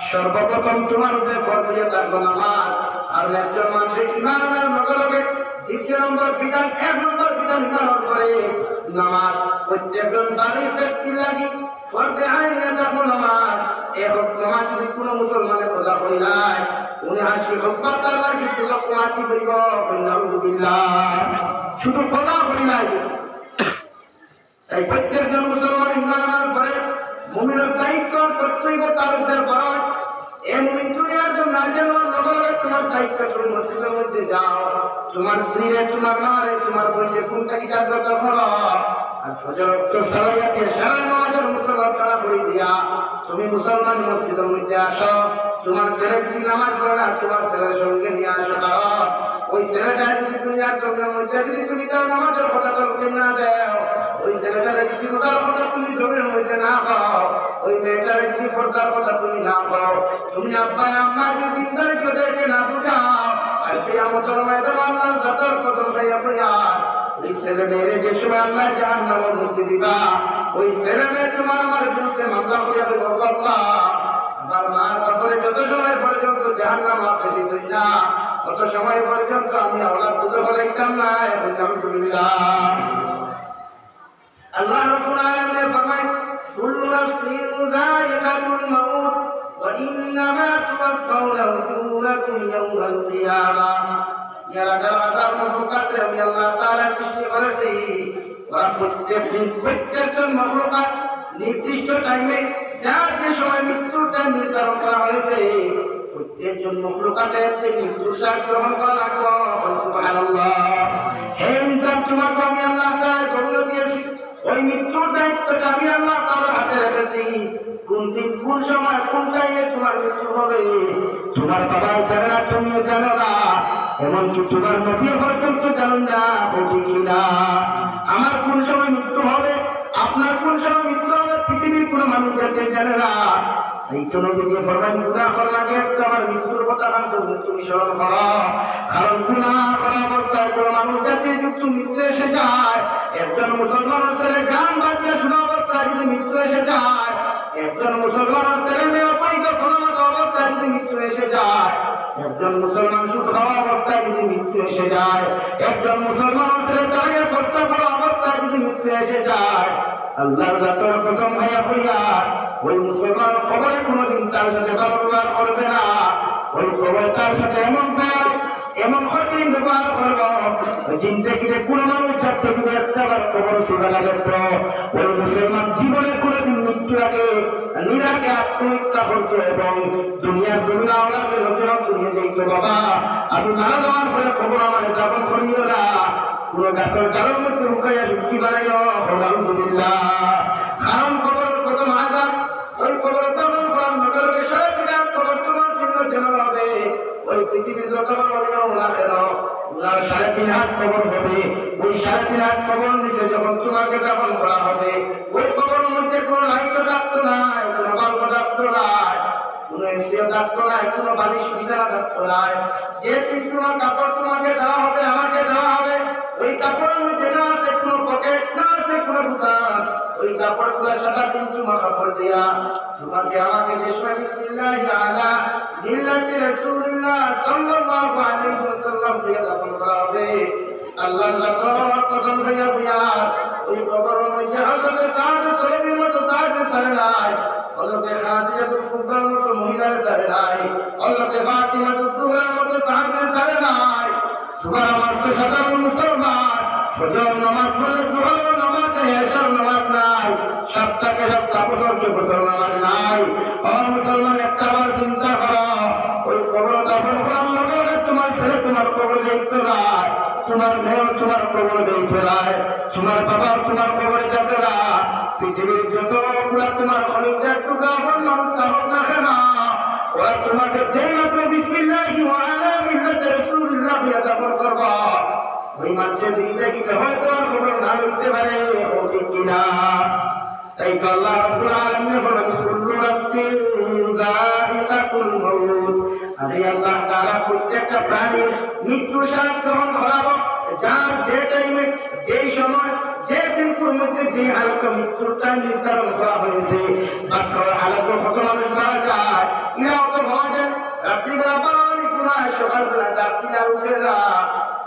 সর্বপ্রথম তোমার উপরে ফরজ হয়ে থাকবে নামাজ আর একজন মানুষের ঈমান আনার লগে দ্বিতীয় নম্বর বিধান এক নম্বর বিধান ঈমানের পরে নামাজ প্রত্যেকজন বালিগ ব্যক্তির লাগি ফরজে আইনে থাকবে নামাজ এই হোক নামাজ যদি কোনো মুসলমানের কথা কই নাই উনি হাসি হোক বা তার লাগি পুরো কোয়াটি করিব আলহামদুলিল্লাহ শুধু কথা কই নাই তাই প্রত্যেকজন মুসলমান ঈমান আনার পরে মুমিনের দায়িত্ব কর্তব্য তার উপরে ফরজ এই মুমিন দুনিয়ার জন্য নাজেল হওয়ার লগে লগে তোমার দায়িত্ব তুমি মসজিদের মধ্যে যাও তোমার স্ত্রীরে তোমার মারে তোমার বোনকে ঘুম থেকে জাগ্রত করো আর ফজর ওয়াক্ত সালাতে সারা নামাজের মুসলমান ছাড়া করে দিয়া তুমি মুসলমান মসজিদের মধ্যে আসো তোমার ছেলে যদি নামাজ পড়ে না তোমার ছেলের সঙ্গে নিয়ে আসো কারণ ওই ছেলেটা যদি দুনিয়ার জন্মের মধ্যে যদি তুমি তার নামাজের কথা তলকে না দেও ওই ছেলেটার একটি পর্দার কথা তুমি জমির মধ্যে না পাও ওই মেয়েটার একটি পর্দার কথা তুমি না পাও তুমি আব্বা আম্মা যদি দিনদারিকে ওদেরকে না বুঝাও আর কিয়ামতের ময়দানে আল্লাহর জাতের কসম খাইয়া কইয়া ওই ছেলে মেয়েরে যে সময় আল্লাহ জাহান্নামের মধ্যে দিবা ওই ছেলে মেয়ে তোমার আমার বিরুদ্ধে মামলা করিয়া দেব আল্লাহ আমার মার কাপড়ে যত সময় পর্যন্ত জাহান্নাম আপনি দিবেন না তত সময় পর্যন্ত আমি আওলাদ বুঝে বলাইতাম না এখন আলহামদুলিল্লাহ আল্লাহ রাব্বুল আলামিন ফরমায় কুল্লু নাফসিন যায়িকাতুল মাউত ওয়া ইন্নামা তুওয়াফাউনা উজুরাকুম ইয়াওমাল কিয়ামাহ যারা আদার মাখলুকাতকে আমি আল্লাহ তাআলা সৃষ্টি করেছি ওরা প্রত্যেকজন মাখলুকাত নির্দিষ্ট টাইমে যার যে সময় মৃত্যুর টাইম নির্ধারণ করা হয়েছে প্রত্যেকজন মাখলুকাতের মৃত্যুর স্বাদ গ্রহণ করা লাগবে সুবহানাল্লাহ হে ইনসান তোমাকে আমি আল্লাহ তাআলা গৌরব দিয়েছি ওই মৃত্যুর দায়িত্বটা আমি আল্লাহ তাআলার হাতে রেখেছি কোন দিন কোন সময় কোন টাইমে তোমার মৃত্যু হবে তোমার বাবা জানে না তুমিও জানো না এমনকি তোমার নবী পর্যন্ত জানেন না ঠিক কিনা আমার কোন সময় মৃত্যু হবে আপনার কোন সময় মৃত্যু হবে পৃথিবীর কোনো মানুষ যাতে জানে না এই জন্য যদি ফরমান গুনাহ করা যে আমার মৃত্যুর কথা তুমি স্মরণ করো কারণ গুনাহ করা অবস্থায় কোনো মানুষ যাতে যুক্ত মৃত্যু এসে যায় একজন মুসলমান ছেলে জান বাঁচিয়ে শোনা অবস্থায় যদি মৃত্যু এসে যায় একজন মুসলমান ছেলে মেয়ে অবৈধ প্রমাণিত অবস্থায় যদি মৃত্যু এসে যায় একজন মুসলমান সুদ খাওয়া অবস্থায় যদি মৃত্যু এসে যায় একজন মুসলমান ছেলে দাঁড়িয়ে প্রস্তাব করা অবস্থায় যদি মৃত্যু এসে যায় আল্লাহর জাতের কসম ভাইয়া হইয়া ওই মুসলমান কবরে কোনোদিন তার সাথে ব্যবহার করবে না ওই কবর তার সাথে এমন এমন কঠিন ব্যবহার করবো জিন্দগিতে কোন মানুষ থাকতে কিন্তু একটাবার কবর সুরানা দেখত ওই মুসলমান জীবনে কোনোদিন মৃত্যুর আগে নিরাকে আত্মহত্যা করতো এবং দুনিয়ার দুনিয়া ওনাকে নসিহত করিয়ে যেত, বাবা আমি মারা যাওয়ার পরে খবর আমার দাফন করিও না, পুরো গাছের কারণ মধ্যে রুকাইয়া সুখী বানাইও, আলহামদুলিল্লাহ। কারণ খবরের প্রথম আঘাত ওই খবর দাফন করার লগে লগে সারা দিন খবর তোমার জন্য যেমন হবে ওই পৃথিবীর যত বড় না কেন ওনার 3.5 হাত কবর হবে, ওই 3.5 হাত কবর নিচে যখন তোমাকে দাফন করা হবে ওই কবরের মধ্যে কোনো লাইট থাকতো নাই, কোনো বাল্ব থাকতো নাই, কোনো এসিও থাকতো নাই, কোনো বালিশ বিছানা থাকতো নাই। যে তোমার কাপড় তোমাকে দেওয়া হবে আমাকে দেওয়া হবে ওই কাপড়ের মধ্যে না আছে কোনো পকেট, না আছে কোনো বোতাম, ওই কাপড়গুলো সাদা চুমা কাপড় দিয়া তোমাকে আমাকে যে সময় বিসমিল্লাহি আলা মিল্লাতি রাসূলিল্লাহ সাল্লাল্লাহু আলাইহি ওয়াসাল্লাম দিয়ে দাফন করা হবে। আল্লাহর যত পছন্দ হইয়া বিয়ার ওই কবরের মধ্যে হযরত সাদ সুলাইমানের মতো সাদ সারে নাই, হযরত খাদিজাতুল কুবরার মতো মহিলা সারে নাই, হযরত ফাতিমাতুল জোহরার মতো সাহাবা সারে নাই। তোমার আমার তো সাধারণ মুসলমান, ফজর নামাজ পড়লে জোহর নামাজ এশার নামাজ নাই, সপ্তাহে সপ্তাহ বছরকে বছর নামাজ নাই। ও মুসলমান একটাবার চিন্তা করো ওই কবর দাফন করার লগে লগে তোমার ছেলে তোমার কবর দেখতে নাই, তোমার মেয়ে তোমার কবর দেখতে নাই, তোমার বাবা তোমার কবরে যাবে না, পৃথিবীর যতগুলা তোমার খলিলদের টুকরা বন্য হোক না কেন ওরা তোমাকে যেই মাত্র বিসমিল্লাহি ওয়া আলা মিল্লাতি রাসূলিল্লাহ দিয়া দাফন করবা ওই মানুষের জিন্দেগিতে হয়তো আর খবর না হইতে পারে, ওকে কিনা। তাই তো আল্লাহ রাব্বুল আলামিন বলেন কুল্লু নাফসিন যায়িকাতুল মাউত, আমি আল্লাহ তাআলা প্রত্যেকটা প্রাণীর মৃত্যু স্বাদ গ্রহণ করাবো, যার যে টাইমে যেই সময় যে দিনপুর মধ্যে যে হালকা মৃত্যুর টাইম নির্ধারণ করা হয়েছে বাচ্চার হালকা কত মানুষ মারা যায়, এরাও তো ভাবা যায় রাত্রিবেলা বানাবানি পুনঃ সকালবেলা ডাক্তি আর উঠে না।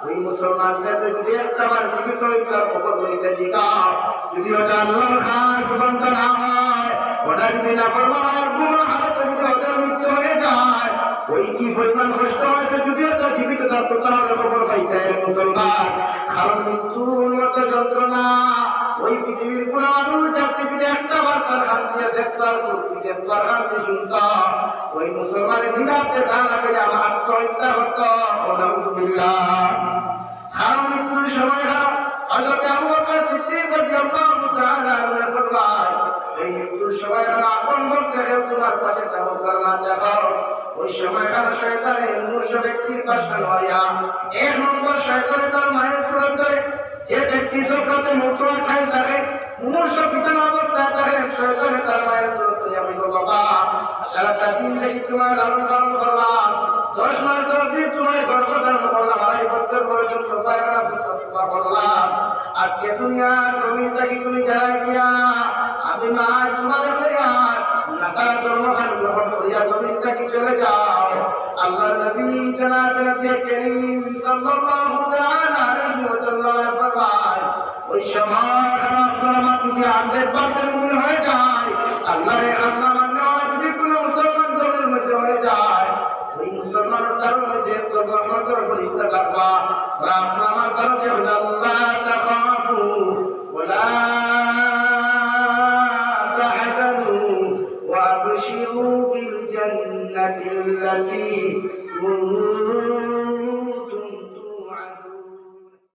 ওই মুসলমানদের যদি একটাবার জীবিত হইতে খবর হইতে জিগাও, যদি ওটা আল্লাহর খাস বান্দা না হয়, ওটা যদি না ফরমান গুণ হালতে যদি ওদের মৃত্যু হয়ে যায় ওই কি পরিমাণ কষ্ট হয়েছে যদি ওটা জীবিত থাকতো তাহলে খবর পাইতে মুসলমান। কারণ মৃত্যুর মতো যন্ত্রণা ওই পৃথিবীর কোন মানুষ যাতে একটা বার তার হাত দিয়ে দেখতো আর সত্যি দেখতো আর শান্তি শুনতো ওই মুসলমানের নিরাপদে তা লাগে যে আমার আত্মহত্যা করতো, আলহামদুলিল্লাহ। কারণ মৃত্যুর সময় খারাপ হযরত আবু বকর সিদ্দিক রাদিয়াল্লাহু তাআলা আনহু ফরমান এই মৃত্যুর সময় খারাপ আপন বলতে কেউ তোমার পাশে তাওয়াক্কুল না দেখো ওই সময় খারাপ শয়তানের মূর্ষ ব্যক্তির পাশে হইয়া এক নম্বর শয়তানে তার মায়ের সুরত ধরে যে ব্যক্তি সবরাতে মুখটা খাই থাকে মূর্ষ বিছানা অবস্থায় থাকে শয়তানে তার মায়ের সুরত ধরে আমি বাবা সারাটা দিন দেখি তোমার লালন পালন করলাম, 10 মাস 10 দিন তোমার গর্ভধারণ করলাম, 2.5 বছর পর্যন্ত পায়খানা প্রস্রাব সেবা করলাম, আজকে দুনিয়ার জমিন থেকে তুমি জানাই দিয়া আমি মা তোমাদের হইয়া নাসারা ধর্মখান গ্রহণ করিয়া জমিন থেকে চলে যাও। আল্লাহর নবী জনাব নবী করিম সাল্লাল্লাহু তাআলা আলাইহি ওয়াসাল্লাম ফরমান ওই সময় খারাপ তোমার যদি 100% মুমিন হয়ে যায় আল্লাহর